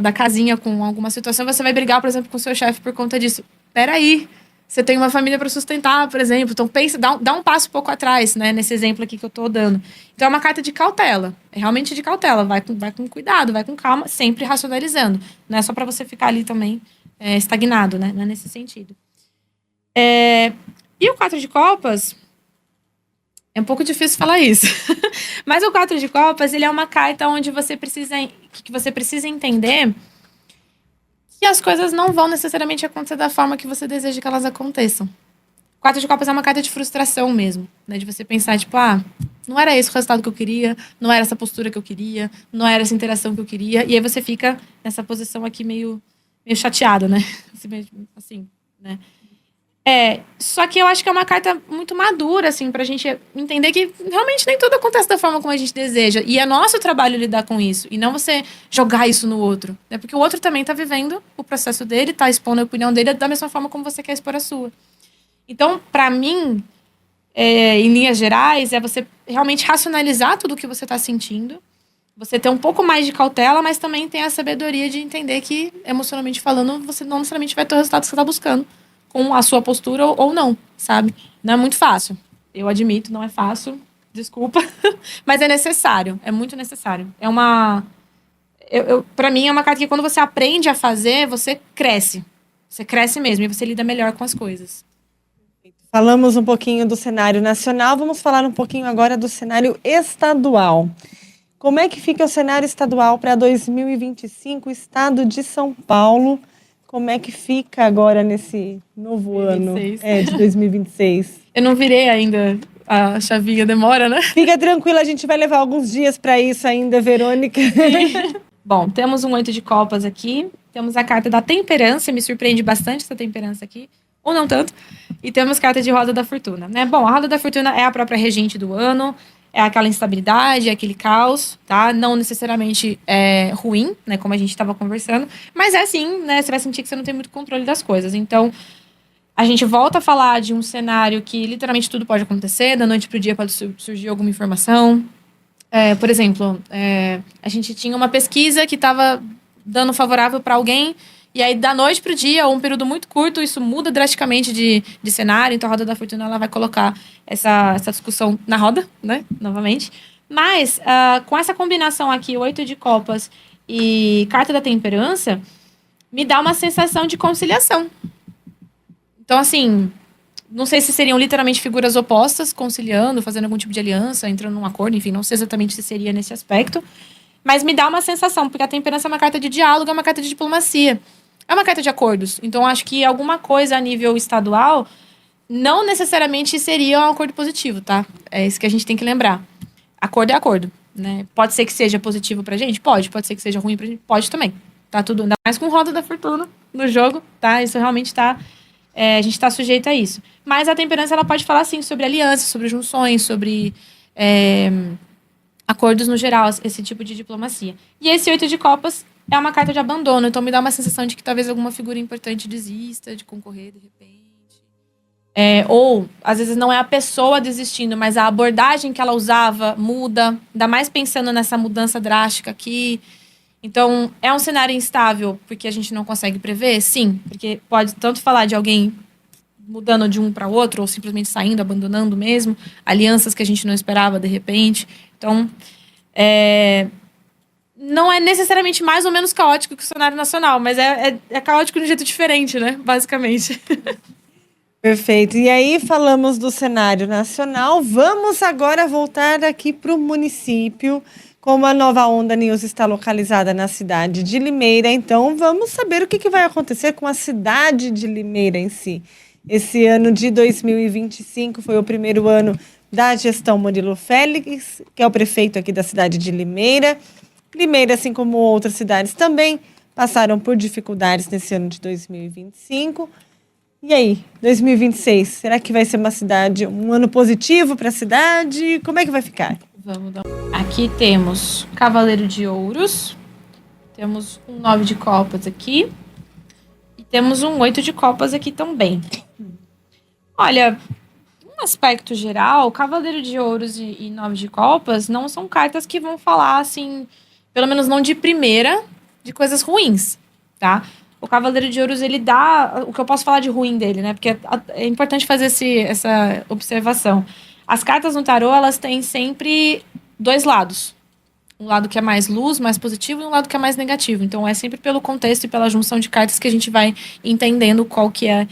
da casinha com alguma situação, você vai brigar, por exemplo, com o seu chefe por conta disso. Peraí, você tem uma família para sustentar, por exemplo. Então, pensa, dá um passo um pouco atrás, né? Nesse exemplo aqui que eu tô dando. Então, é uma carta de cautela. É realmente de cautela. Vai com cuidado, vai com calma, sempre racionalizando. Não é só para você ficar ali também estagnado, né? Não é nesse sentido. E o 4 de copas, é um pouco difícil falar isso, mas o 4 de copas, ele é uma carta onde você precisa entender que as coisas não vão necessariamente acontecer da forma que você deseja que elas aconteçam. 4 de copas é uma carta de frustração mesmo, né? De você pensar, tipo, não era esse o resultado que eu queria, não era essa postura que eu queria, não era essa interação que eu queria, e aí você fica nessa posição aqui meio chateado, né? Assim, né? Só que eu acho que é uma carta muito madura, assim, pra gente entender que realmente nem tudo acontece da forma como a gente deseja. E é nosso trabalho lidar com isso. E não você jogar isso no outro. Né? Porque o outro também tá vivendo o processo dele, tá expondo a opinião dele da mesma forma como você quer expor a sua. Então, pra mim, em linhas gerais, é você realmente racionalizar tudo o que você tá sentindo. Você ter um pouco mais de cautela, mas também ter a sabedoria de entender que, emocionalmente falando, você não necessariamente vai ter o resultado que você tá buscando com a sua postura ou não, sabe? Não é muito fácil. Eu admito, não é fácil. Desculpa. Mas é necessário. É muito necessário. É uma... Pra mim, é uma carta que quando você aprende a fazer, você cresce. Você cresce mesmo e você lida melhor com as coisas. Falamos um pouquinho do cenário nacional, vamos falar um pouquinho agora do cenário estadual. Como é que fica o cenário estadual para 2025, estado de São Paulo? Como é que fica agora nesse novo 2026. ano de 2026? Eu não virei ainda a chavinha, demora, né? Fica tranquila, a gente vai levar alguns dias para isso ainda, Verônica. Bom, temos um 8 de copas aqui. Temos a carta da temperança, me surpreende bastante essa temperança aqui. Ou não tanto. E temos carta de roda da fortuna, né? Bom, a roda da fortuna é a própria regente do ano. É aquela instabilidade, é aquele caos, tá? Não necessariamente ruim, né? Como a gente estava conversando. Mas é sim, né? Você vai sentir que você não tem muito controle das coisas. Então, a gente volta a falar de um cenário que literalmente tudo pode acontecer. Da noite pro dia pode surgir alguma informação. Por exemplo, a gente tinha uma pesquisa que estava dando favorável para alguém. E aí, da noite pro dia, ou um período muito curto, isso muda drasticamente de cenário. Então, a Roda da Fortuna ela vai colocar essa discussão na roda, né? Novamente. Mas, com essa combinação aqui, 8 de copas e carta da temperança, me dá uma sensação de conciliação. Então, assim, não sei se seriam literalmente figuras opostas, conciliando, fazendo algum tipo de aliança, entrando num acordo, enfim, não sei exatamente se seria nesse aspecto. Mas me dá uma sensação, porque a temperança é uma carta de diálogo, é uma carta de diplomacia. É uma carta de acordos. Então, acho que alguma coisa a nível estadual não necessariamente seria um acordo positivo, tá? É isso que a gente tem que lembrar. Acordo é acordo, né? Pode ser que seja positivo pra gente? Pode. Pode ser que seja ruim pra gente? Pode também. Tá tudo, ainda mais com roda da fortuna no jogo, tá? Isso realmente tá... a gente tá sujeito a isso. Mas a temperança, ela pode falar, sim, sobre alianças, sobre junções, sobre... acordos no geral, esse tipo de diplomacia. E esse 8 de copas é uma carta de abandono, então me dá uma sensação de que talvez alguma figura importante desista de concorrer de repente. Ou, às vezes, não é a pessoa desistindo, mas a abordagem que ela usava muda, ainda mais pensando nessa mudança drástica aqui. Então, é um cenário instável porque a gente não consegue prever? Sim, porque pode tanto falar de alguém mudando de um para outro, ou simplesmente saindo, abandonando mesmo, alianças que a gente não esperava de repente. Então, não é necessariamente mais ou menos caótico que o cenário nacional, mas é caótico de um jeito diferente, né? Basicamente. Perfeito. E aí falamos do cenário nacional. Vamos agora voltar aqui para o município. Como a Nova Onda News está localizada na cidade de Limeira, então vamos saber o que vai acontecer com a cidade de Limeira em si. Esse ano de 2025 foi o primeiro ano da gestão Murilo Félix, que é o prefeito aqui da cidade de Limeira. Limeira, assim como outras cidades, também passaram por dificuldades nesse ano de 2025. E aí, 2026, será que vai ser um ano positivo para a cidade? Como é que vai ficar? Vamos dar. Aqui temos Cavaleiro de Ouros, temos um 9 de copas aqui e temos um 8 de copas aqui também. Olha, um aspecto geral, Cavaleiro de Ouros e 9 de copas não são cartas que vão falar, assim, pelo menos não de primeira, de coisas ruins, tá? O Cavaleiro de Ouros, ele dá... O que eu posso falar de ruim dele, né? Porque é importante fazer essa observação. As cartas no tarô, elas têm sempre dois lados. Um lado que é mais luz, mais positivo, e um lado que é mais negativo. Então, é sempre pelo contexto e pela junção de cartas que a gente vai entendendo qual que é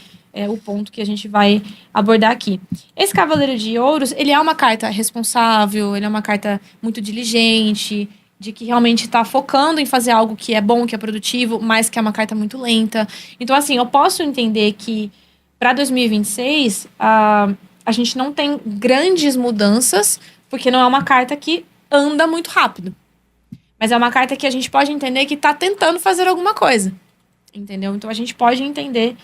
o ponto que a gente vai abordar aqui. Esse Cavaleiro de Ouros, ele é uma carta responsável, ele é uma carta muito diligente, de que realmente está focando em fazer algo que é bom, que é produtivo, mas que é uma carta muito lenta. Então, assim, eu posso entender que para 2026, a gente não tem grandes mudanças, porque não é uma carta que anda muito rápido. Mas é uma carta que a gente pode entender que está tentando fazer alguma coisa. Entendeu? Então, a gente pode entender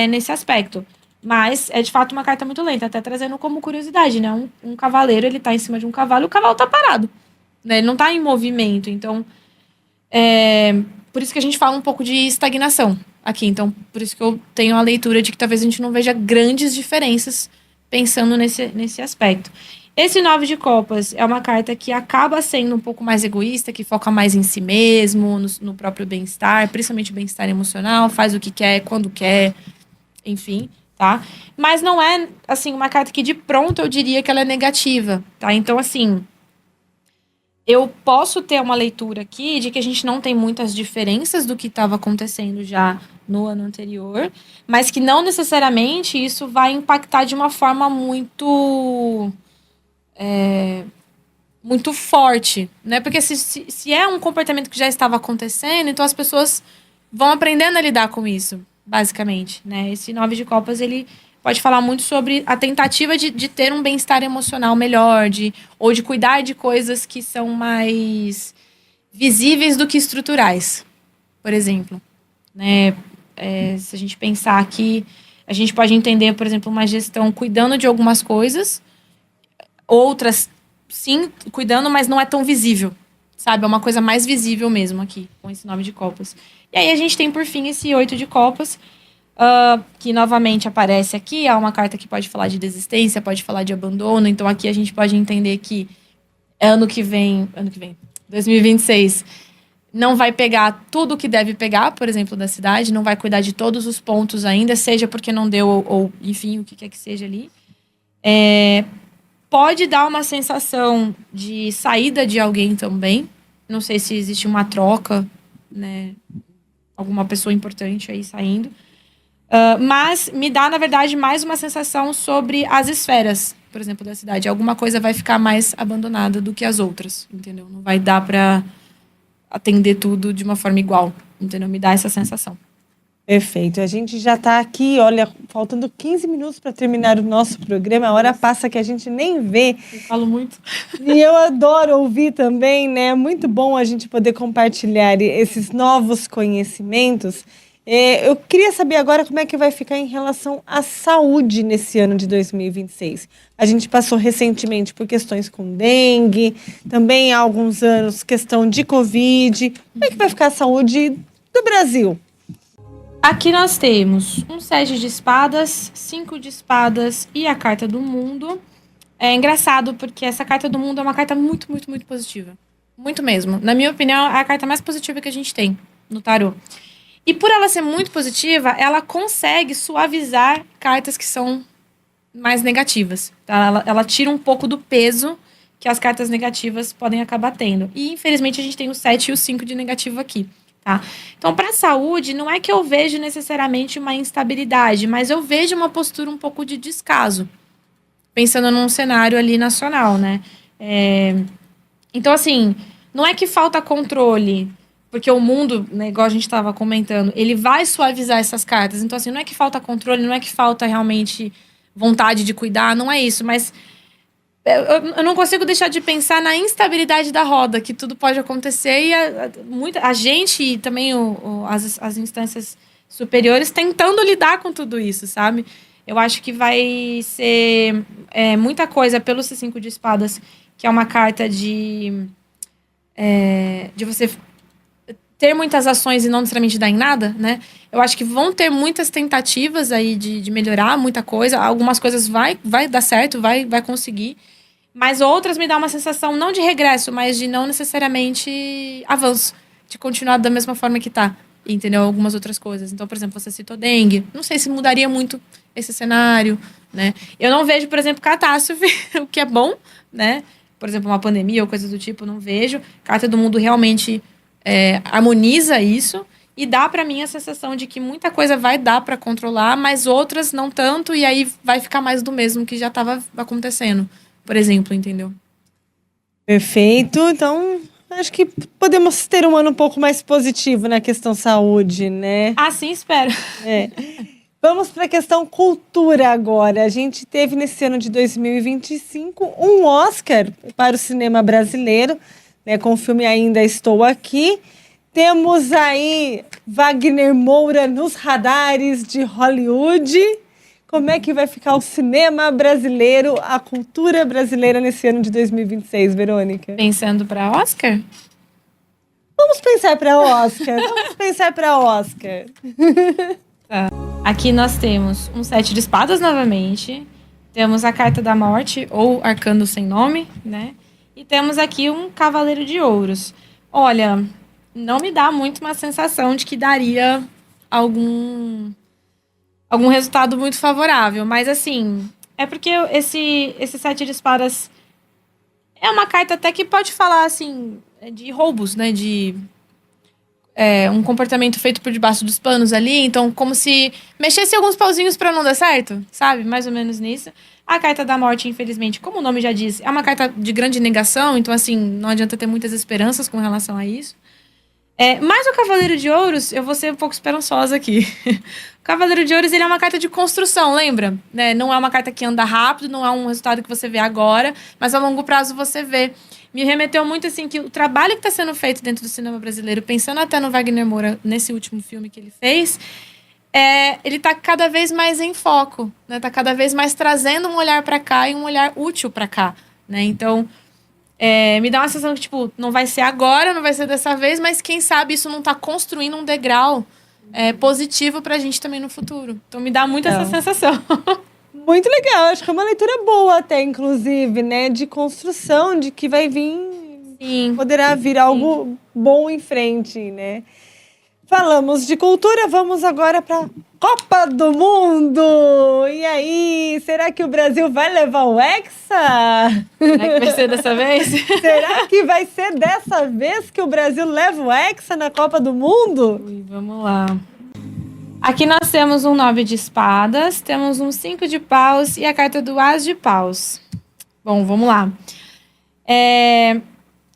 nesse aspecto. Mas é de fato uma carta muito lenta, até trazendo como curiosidade, né? Um cavaleiro, ele tá em cima de um cavalo e o cavalo tá parado, né? Ele não tá em movimento, então... por isso que a gente fala um pouco de estagnação aqui. Então, por isso que eu tenho a leitura de que talvez a gente não veja grandes diferenças pensando nesse aspecto. Esse 9 de copas é uma carta que acaba sendo um pouco mais egoísta, que foca mais em si mesmo, no próprio bem-estar, principalmente bem-estar emocional, faz o que quer, quando quer, enfim, tá? Mas não é, assim, uma carta que de pronto eu diria que ela é negativa, tá? Então, assim, eu posso ter uma leitura aqui de que a gente não tem muitas diferenças do que estava acontecendo já no ano anterior, mas que não necessariamente isso vai impactar de uma forma muito forte, né? Porque se é um comportamento que já estava acontecendo, então as pessoas vão aprendendo a lidar com isso, basicamente, né? Esse 9 de copas, ele pode falar muito sobre a tentativa de ter um bem-estar emocional melhor, ou de cuidar de coisas que são mais visíveis do que estruturais, por exemplo, né? Se a gente pensar aqui, a gente pode entender, por exemplo, uma gestão cuidando de algumas coisas, outras, sim, cuidando, mas não é tão visível, sabe? É uma coisa mais visível mesmo aqui, com esse 9 de copas. E aí a gente tem, por fim, esse 8 de copas, que novamente aparece aqui. É uma carta que pode falar de desistência, pode falar de abandono. Então aqui a gente pode entender que ano que vem, 2026, não vai pegar tudo o que deve pegar, por exemplo, da cidade, não vai cuidar de todos os pontos ainda, seja porque não deu, ou enfim, o que quer que seja ali. Pode dar uma sensação de saída de alguém também. Não sei se existe uma troca, né? Alguma pessoa importante aí saindo. Mas me dá, na verdade, mais uma sensação sobre as esferas, por exemplo, da cidade. Alguma coisa vai ficar mais abandonada do que as outras, entendeu? Não vai dar para atender tudo de uma forma igual, entendeu? Me dá essa sensação. Perfeito. A gente já está aqui, olha, faltando 15 minutos para terminar o nosso programa. A hora passa que a gente nem vê. Eu falo muito. E eu adoro ouvir também, né? É muito bom a gente poder compartilhar esses novos conhecimentos. Eu queria saber agora como é que vai ficar em relação à saúde nesse ano de 2026. A gente passou recentemente por questões com dengue, também há alguns anos questão de Covid. Como é que vai ficar a saúde do Brasil? Aqui nós temos um 7 de espadas, 5 de espadas e a carta do mundo. É engraçado porque essa carta do mundo é uma carta muito, muito, muito positiva. Muito mesmo. Na minha opinião, é a carta mais positiva que a gente tem no tarô. E por ela ser muito positiva, ela consegue suavizar cartas que são mais negativas. Tá? Ela tira um pouco do peso que as cartas negativas podem acabar tendo. E, infelizmente, a gente tem o 7 e o 5 de negativo aqui. Tá? Então, para a saúde, não é que eu vejo necessariamente uma instabilidade, mas eu vejo uma postura um pouco de descaso. Pensando num cenário ali nacional, né? Então, assim, não é que falta controle... Porque o mundo, né, igual a gente estava comentando, ele vai suavizar essas cartas. Então, assim, não é que falta controle, não é que falta realmente vontade de cuidar, não é isso. Mas eu não consigo deixar de pensar na instabilidade da roda, que tudo pode acontecer. E a gente e também as instâncias superiores tentando lidar com tudo isso, sabe? Eu acho que vai ser muita coisa pelo C5 de espadas, que é uma carta de você... ter muitas ações e não necessariamente dar em nada, né? Eu acho que vão ter muitas tentativas aí de melhorar muita coisa. Algumas coisas vai dar certo, vai conseguir. Mas outras me dão uma sensação, não de regresso, mas de não necessariamente avanço. De continuar da mesma forma que tá. Entendeu? Algumas outras coisas. Então, por exemplo, você citou dengue. Não sei se mudaria muito esse cenário, né? Eu não vejo, por exemplo, catástrofe, o que é bom, né? Por exemplo, uma pandemia ou coisa do tipo, não vejo. Carta do mundo realmente... harmoniza isso e dá para mim a sensação de que muita coisa vai dar para controlar, mas outras não tanto, e aí vai ficar mais do mesmo que já estava acontecendo, por exemplo, entendeu? Perfeito. Então, acho que podemos ter um ano um pouco mais positivo na questão saúde, né? Assim espero. Vamos para a questão cultura agora. A gente teve nesse ano de 2025 um Oscar para o cinema brasileiro, né, com o filme Ainda Estou Aqui. Temos aí Wagner Moura nos radares de Hollywood. como é que vai ficar o cinema brasileiro, a cultura brasileira nesse ano de 2026, Verônica? Pensando para Oscar? Vamos pensar para Oscar. Vamos pensar para Oscar. Tá. Aqui nós temos um 7 de espadas novamente. Temos a carta da morte, ou arcano sem nome, né? E temos aqui um cavaleiro de ouros. Olha, não me dá muito uma sensação de que daria algum resultado muito favorável. Mas, assim, é porque esse 7 de espadas é uma carta até que pode falar, assim, de roubos, né? De um comportamento feito por debaixo dos panos ali. Então, como se mexesse alguns pauzinhos para não dar certo, sabe? Mais ou menos nisso. A carta da morte, infelizmente, como o nome já diz, é uma carta de grande negação. Então, assim, não adianta ter muitas esperanças com relação a isso. Mas o Cavaleiro de Ouros, eu vou ser um pouco esperançosa aqui. O Cavaleiro de Ouros, ele é uma carta de construção, lembra? Né? Não é uma carta que anda rápido, não é um resultado que você vê agora, mas a longo prazo você vê. Me remeteu muito, assim, que o trabalho que está sendo feito dentro do cinema brasileiro, pensando até no Wagner Moura, nesse último filme que ele fez, ele está cada vez mais em foco, né? Está cada vez mais trazendo um olhar para cá e um olhar útil para cá, né? Então, me dá uma sensação que, tipo, não vai ser agora, não vai ser dessa vez, mas quem sabe isso não está construindo um degrau positivo para a gente também no futuro. Então, me dá muito essa sensação. Muito legal, acho que é uma leitura boa até, inclusive, né? De construção, de que vai vir, Sim. Poderá vir algo bom em frente, né? Falamos de cultura, vamos agora para Copa do Mundo! E aí, será que o Brasil vai levar o Hexa? Será que vai ser dessa vez? Será que vai ser dessa vez que o Brasil leva o Hexa na Copa do Mundo? Ui, vamos lá. Aqui nós temos um 9 de espadas, temos um 5 de paus e a carta do As de paus. Bom, vamos lá.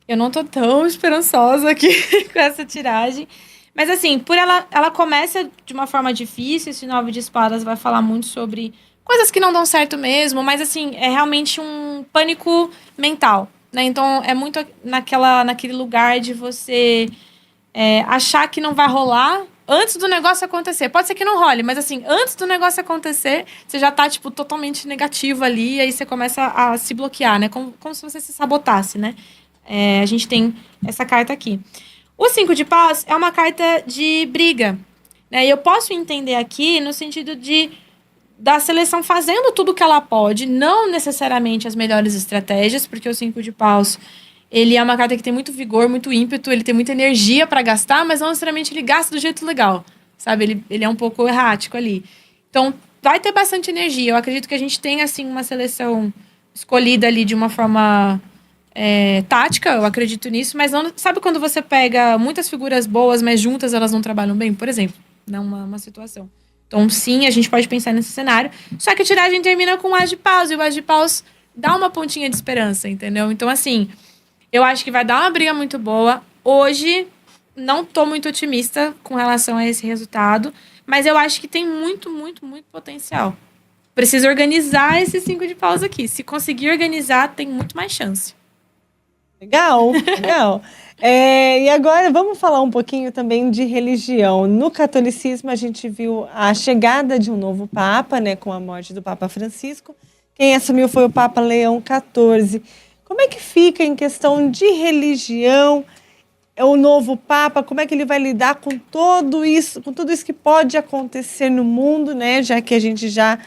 Eu não tô tão esperançosa aqui com essa tiragem. Mas assim, por ela começa de uma forma difícil, esse 9 de espadas vai falar muito sobre coisas que não dão certo mesmo, mas assim, é realmente um pânico mental, né? Então, é muito naquele lugar de você achar que não vai rolar antes do negócio acontecer. Pode ser que não role, mas assim, antes do negócio acontecer, você já tá, tipo, totalmente negativo ali, e aí você começa a se bloquear, né? Como se você se sabotasse, né? A gente tem essa carta aqui. O 5 de paus é uma carta de briga, né? E eu posso entender aqui no sentido da seleção fazendo tudo o que ela pode, não necessariamente as melhores estratégias, porque o 5 de paus, ele é uma carta que tem muito vigor, muito ímpeto, ele tem muita energia para gastar, mas não necessariamente ele gasta do jeito legal, sabe? Ele é um pouco errático ali. Então, vai ter bastante energia. Eu acredito que a gente tem, assim, uma seleção escolhida ali de uma forma tática, eu acredito nisso, mas não, sabe quando você pega muitas figuras boas, mas juntas elas não trabalham bem? Por exemplo, né, uma situação. Então, sim, a gente pode pensar nesse cenário, só que a tiragem termina com o As de paus, e o As de paus dá uma pontinha de esperança, entendeu? Então, assim, eu acho que vai dar uma briga muito boa. Hoje, não tô muito otimista com relação a esse resultado, mas eu acho que tem muito, muito, muito potencial. Preciso organizar esses 5 de paus aqui. Se conseguir organizar, tem muito mais chance. Legal, legal. E agora vamos falar um pouquinho também de religião. No catolicismo, a gente viu a chegada de um novo Papa, né, com a morte do Papa Francisco. Quem assumiu foi o Papa Leão XIV. Como é que fica em questão de religião, o novo Papa? Como é que ele vai lidar com tudo isso que pode acontecer no mundo, né? Já que a gente já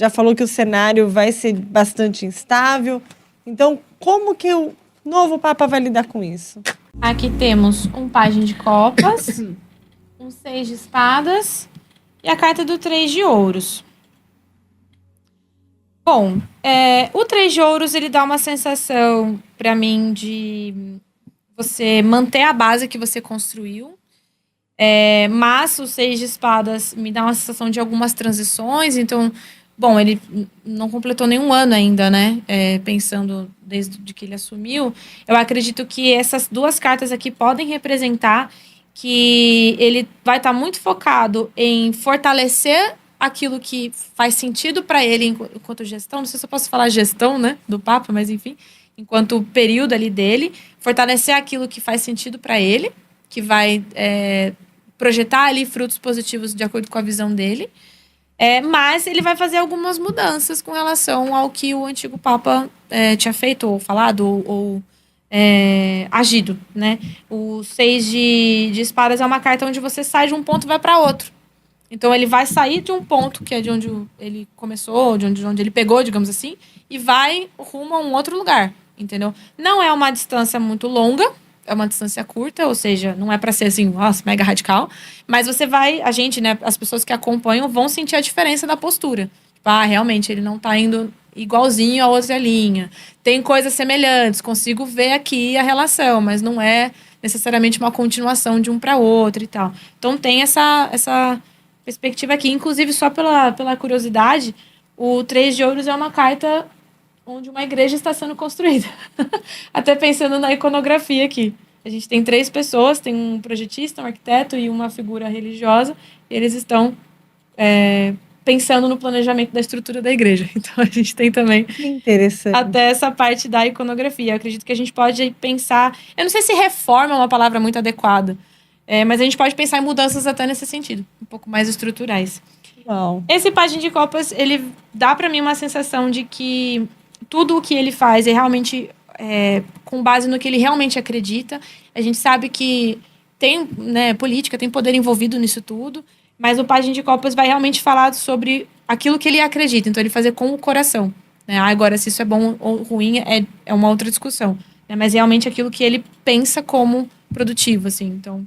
falou que o cenário vai ser bastante instável. Então, como que o novo Papa vai lidar com isso? Aqui temos um pajem de copas, um 6 de espadas e a carta do 3 de ouros. Bom, o 3 de ouros, ele dá uma sensação para mim de você manter a base que você construiu, mas o 6 de espadas me dá uma sensação de algumas transições. Então, bom, ele não completou nenhum ano ainda, né? Pensando desde que ele assumiu. Eu acredito que essas duas cartas aqui podem representar que ele vai estar muito focado em fortalecer aquilo que faz sentido para ele enquanto gestão. Não sei se eu posso falar gestão, né, do Papa, mas enfim, enquanto período ali dele, fortalecer aquilo que faz sentido para ele, que vai projetar ali frutos positivos de acordo com a visão dele. Mas ele vai fazer algumas mudanças com relação ao que o antigo Papa tinha feito, ou falado, ou agido, né? O 6 de espadas é uma carta onde você sai de um ponto e vai para outro. Então, ele vai sair de um ponto, que é de onde ele começou, de onde ele pegou, digamos assim, e vai rumo a um outro lugar, entendeu? Não é uma distância muito longa, é uma distância curta, ou seja, não é para ser assim, nossa, mega radical, mas a gente, né, as pessoas que acompanham vão sentir a diferença da postura. Tipo, realmente, ele não tá indo igualzinho a outra linha. Tem coisas semelhantes, consigo ver aqui a relação, mas não é necessariamente uma continuação de um para outro e tal. Então, tem essa perspectiva aqui. Inclusive, só pela curiosidade, o 3 de ouros é uma carta onde uma igreja está sendo construída. Até pensando na iconografia aqui. A gente tem 3 pessoas, tem um projetista, um arquiteto e uma figura religiosa, e eles estão pensando no planejamento da estrutura da igreja. Então, a gente tem também Interessante. até essa parte da iconografia. Eu acredito que a gente pode pensar... Eu não sei se reforma é uma palavra muito adequada, mas a gente pode pensar em mudanças até nesse sentido, um pouco mais estruturais. Uau. Esse Pajem de Copas, ele dá para mim uma sensação de que tudo o que ele faz é realmente com base no que ele realmente acredita. A gente sabe que tem, né, política, tem poder envolvido nisso tudo, mas o Pajem de Copas vai realmente falar sobre aquilo que ele acredita. Então, ele fazer com o coração. Né? Agora, se isso é bom ou ruim, é uma outra discussão. Né? Mas realmente aquilo que ele pensa como produtivo, assim. Então,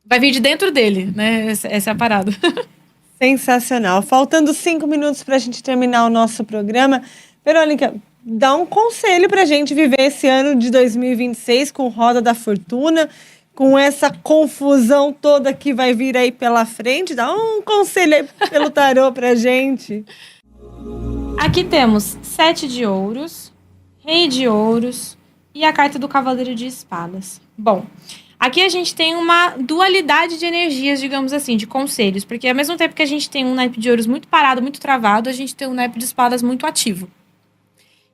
vai vir de dentro dele, né? Essa é a parada. Sensacional. Faltando 5 minutos para a gente terminar o nosso programa. Verônica, dá um conselho para a gente viver esse ano de 2026 com Roda da Fortuna, com essa confusão toda que vai vir aí pela frente. Dá um conselho aí pelo tarô para a gente. Aqui temos 7 de ouros, Rei de ouros e a carta do Cavaleiro de espadas. Bom, aqui a gente tem uma dualidade de energias, digamos assim, de conselhos. Porque ao mesmo tempo que a gente tem um naipe de ouros muito parado, muito travado, a gente tem um naipe de espadas muito ativo.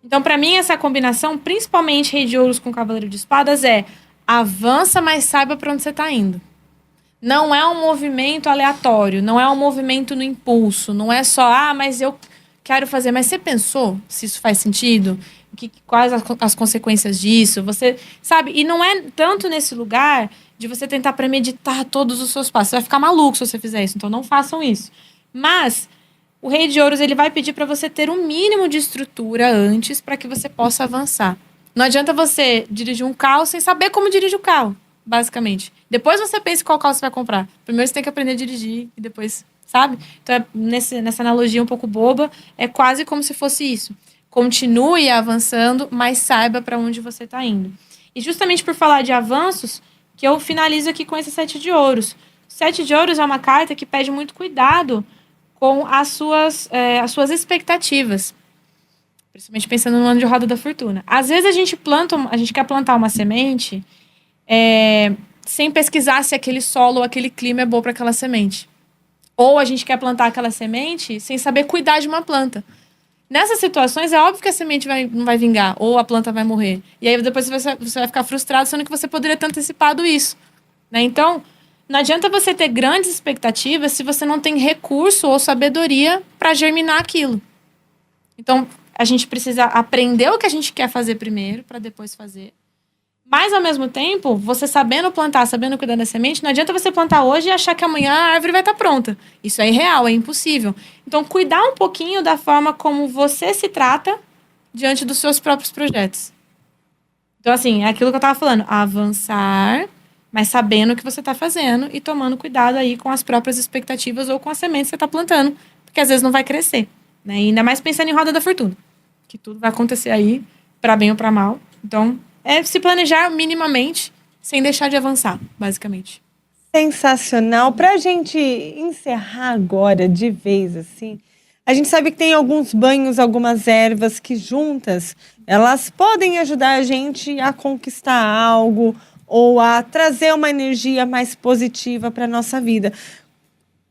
Então, para mim, essa combinação, principalmente Rei de ouros com Cavaleiro de espadas, avança, mas saiba para onde você está indo. Não é um movimento aleatório, não é um movimento no impulso, não é só, mas eu quero fazer. Mas você pensou se isso faz sentido? Quais as consequências disso? Você sabe? E não é tanto nesse lugar de você tentar premeditar todos os seus passos. Você vai ficar maluco se você fizer isso, então não façam isso. Mas o Rei de ouros, ele vai pedir para você ter um mínimo de estrutura antes para que você possa avançar. Não adianta você dirigir um carro sem saber como dirige o carro, basicamente. Depois você pensa qual carro você vai comprar. Primeiro você tem que aprender a dirigir e depois, sabe? Então, nessa analogia um pouco boba, é quase como se fosse isso. Continue avançando, mas saiba para onde você está indo. E justamente por falar de avanços, que eu finalizo aqui com esse 7 de ouros. O 7 de ouros é uma carta que pede muito cuidado com as suas expectativas. Principalmente pensando no ano de Roda da Fortuna. Às vezes a gente quer plantar uma semente sem pesquisar se aquele solo ou aquele clima é bom para aquela semente. Ou a gente quer plantar aquela semente sem saber cuidar de uma planta. Nessas situações, é óbvio que a semente não vai vingar, ou a planta vai morrer. E aí depois você vai ficar frustrado, sendo que você poderia ter antecipado isso. Né? Então, não adianta você ter grandes expectativas se você não tem recurso ou sabedoria para germinar aquilo. Então, a gente precisa aprender o que a gente quer fazer primeiro, para depois fazer. Mas, ao mesmo tempo, você sabendo plantar, sabendo cuidar da semente, não adianta você plantar hoje e achar que amanhã a árvore vai estar pronta. Isso é irreal, é impossível. Então, cuidar um pouquinho da forma como você se trata diante dos seus próprios projetos. Então, assim, é aquilo que eu estava falando. Avançar, mas sabendo o que você está fazendo e tomando cuidado aí com as próprias expectativas ou com a semente que você está plantando. Porque, às vezes, não vai crescer. Né? E ainda mais pensando em Roda da Fortuna. Que tudo vai acontecer aí, para bem ou para mal. Então, se planejar minimamente, sem deixar de avançar, basicamente. Sensacional. Para a gente encerrar agora de vez, assim, a gente sabe que tem alguns banhos, algumas ervas que juntas, elas podem ajudar a gente a conquistar algo ou a trazer uma energia mais positiva para a nossa vida.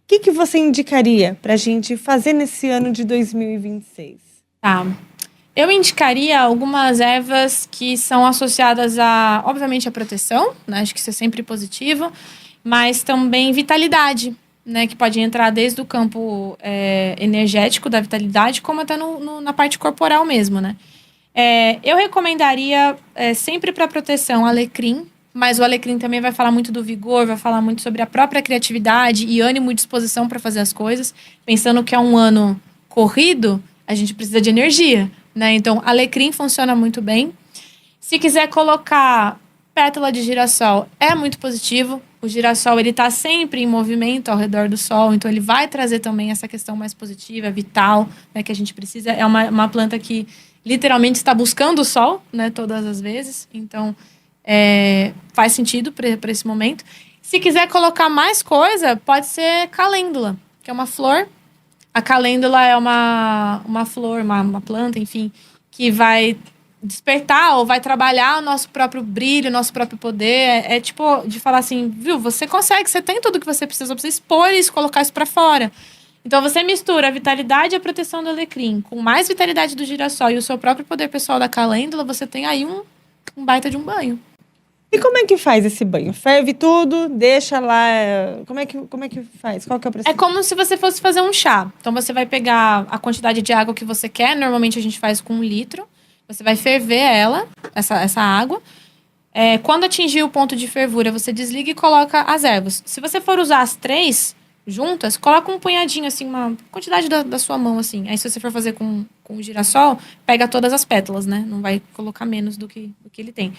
O que você indicaria para a gente fazer nesse ano de 2026? Tá. Eu indicaria algumas ervas que são associadas obviamente, à proteção, né? Acho que isso é sempre positivo, mas também vitalidade, né, que pode entrar desde o campo energético da vitalidade, como até na parte corporal mesmo, né? Eu recomendaria sempre para proteção alecrim, mas o alecrim também vai falar muito do vigor, vai falar muito sobre a própria criatividade e ânimo e disposição para fazer as coisas. Pensando que é um ano corrido, a gente precisa de energia, né? Então, alecrim funciona muito bem. Se quiser colocar pétala de girassol, é muito positivo. O girassol, ele está sempre em movimento ao redor do sol, então ele vai trazer também essa questão mais positiva, vital, né, que a gente precisa. É uma planta que literalmente está buscando o sol, né, todas as vezes. Então, faz sentido para esse momento. Se quiser colocar mais coisa, pode ser calêndula, que é uma flor. A calêndula é uma flor, uma planta, enfim, que vai despertar ou vai trabalhar o nosso próprio brilho, o nosso próprio poder. É tipo de falar assim, viu, você consegue, você tem tudo que você precisa expor isso, colocar isso para fora. Então você mistura a vitalidade e a proteção do alecrim com mais vitalidade do girassol e o seu próprio poder pessoal da calêndula, você tem aí um baita de um banho. E como é que faz esse banho? Ferve tudo, deixa lá... Como é que faz? Qual que é o processo? É como se você fosse fazer um chá. Então você vai pegar a quantidade de água que você quer, normalmente a gente faz com 1 litro. Você vai ferver essa água. Quando atingir o ponto de fervura, você desliga e coloca as ervas. Se você for usar as 3 juntas, coloca um punhadinho, assim, uma quantidade da sua mão, assim. Aí, se você for fazer com o girassol, pega todas as pétalas, né? Não vai colocar menos do que ele tem.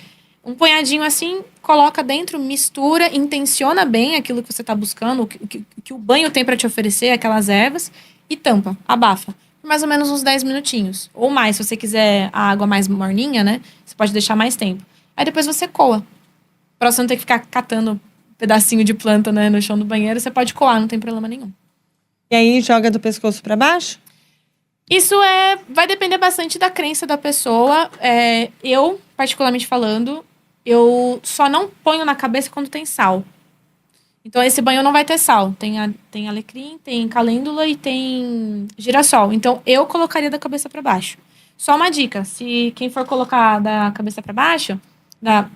Um punhadinho assim, coloca dentro, mistura, intenciona bem aquilo que você está buscando, o que o banho tem para te oferecer, aquelas ervas, e tampa, abafa. Mais ou menos uns 10 minutinhos. Ou mais, se você quiser a água mais morninha, né? Você pode deixar mais tempo. Aí depois você coa. Pra você não ter que ficar catando pedacinho de planta, né, no chão do banheiro, você pode coar, não tem problema nenhum. E aí joga do pescoço para baixo? Isso vai depender bastante da crença da pessoa. Eu, particularmente falando, eu só não ponho na cabeça quando tem sal. Então, esse banho não vai ter sal. Tem alecrim, tem calêndula e tem girassol. Então, eu colocaria da cabeça para baixo. Só uma dica. Se quem for colocar da cabeça para baixo... da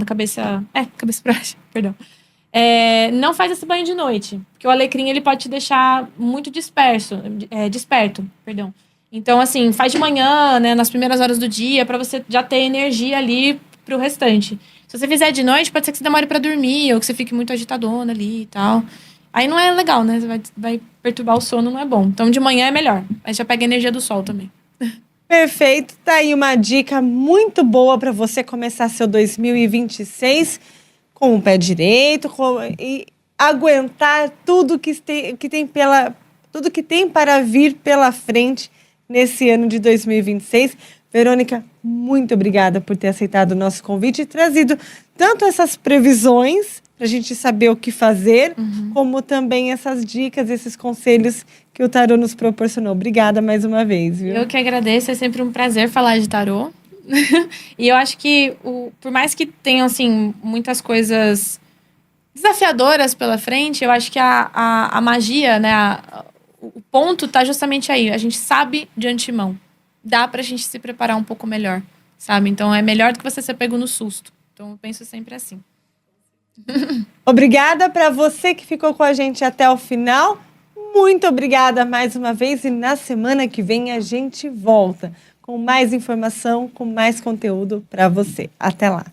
cabeça... cabeça para baixo, perdão. Não faz esse banho de noite. Porque o alecrim, ele pode te deixar muito desperto, perdão. Então, assim, faz de manhã, né, nas primeiras horas do dia, para você já ter energia ali pro restante. Se você fizer de noite, pode ser que você demore para dormir, ou que você fique muito agitadona ali e tal. Aí não é legal, né? Você vai perturbar o sono, não é bom. Então, de manhã é melhor. Aí já pega a energia do sol também. Perfeito. Tá aí uma dica muito boa para você começar seu 2026 com o pé direito e aguentar tudo que tem para vir pela frente nesse ano de 2026. Verônica, muito obrigada por ter aceitado o nosso convite e trazido tanto essas previsões para a gente saber o que fazer, como também essas dicas, esses conselhos que o tarô nos proporcionou. Obrigada mais uma vez, viu? Eu que agradeço, é sempre um prazer falar de tarô. E eu acho que, por mais que tenham, assim, muitas coisas desafiadoras pela frente, eu acho que a magia, né, o ponto tá justamente aí. A gente sabe de antemão. Dá pra gente se preparar um pouco melhor, sabe? Então, é melhor do que você ser pego no susto. Então, eu penso sempre assim. Obrigada para você que ficou com a gente até o final. Muito obrigada mais uma vez. E na semana que vem a gente volta com mais informação, com mais conteúdo para você. Até lá.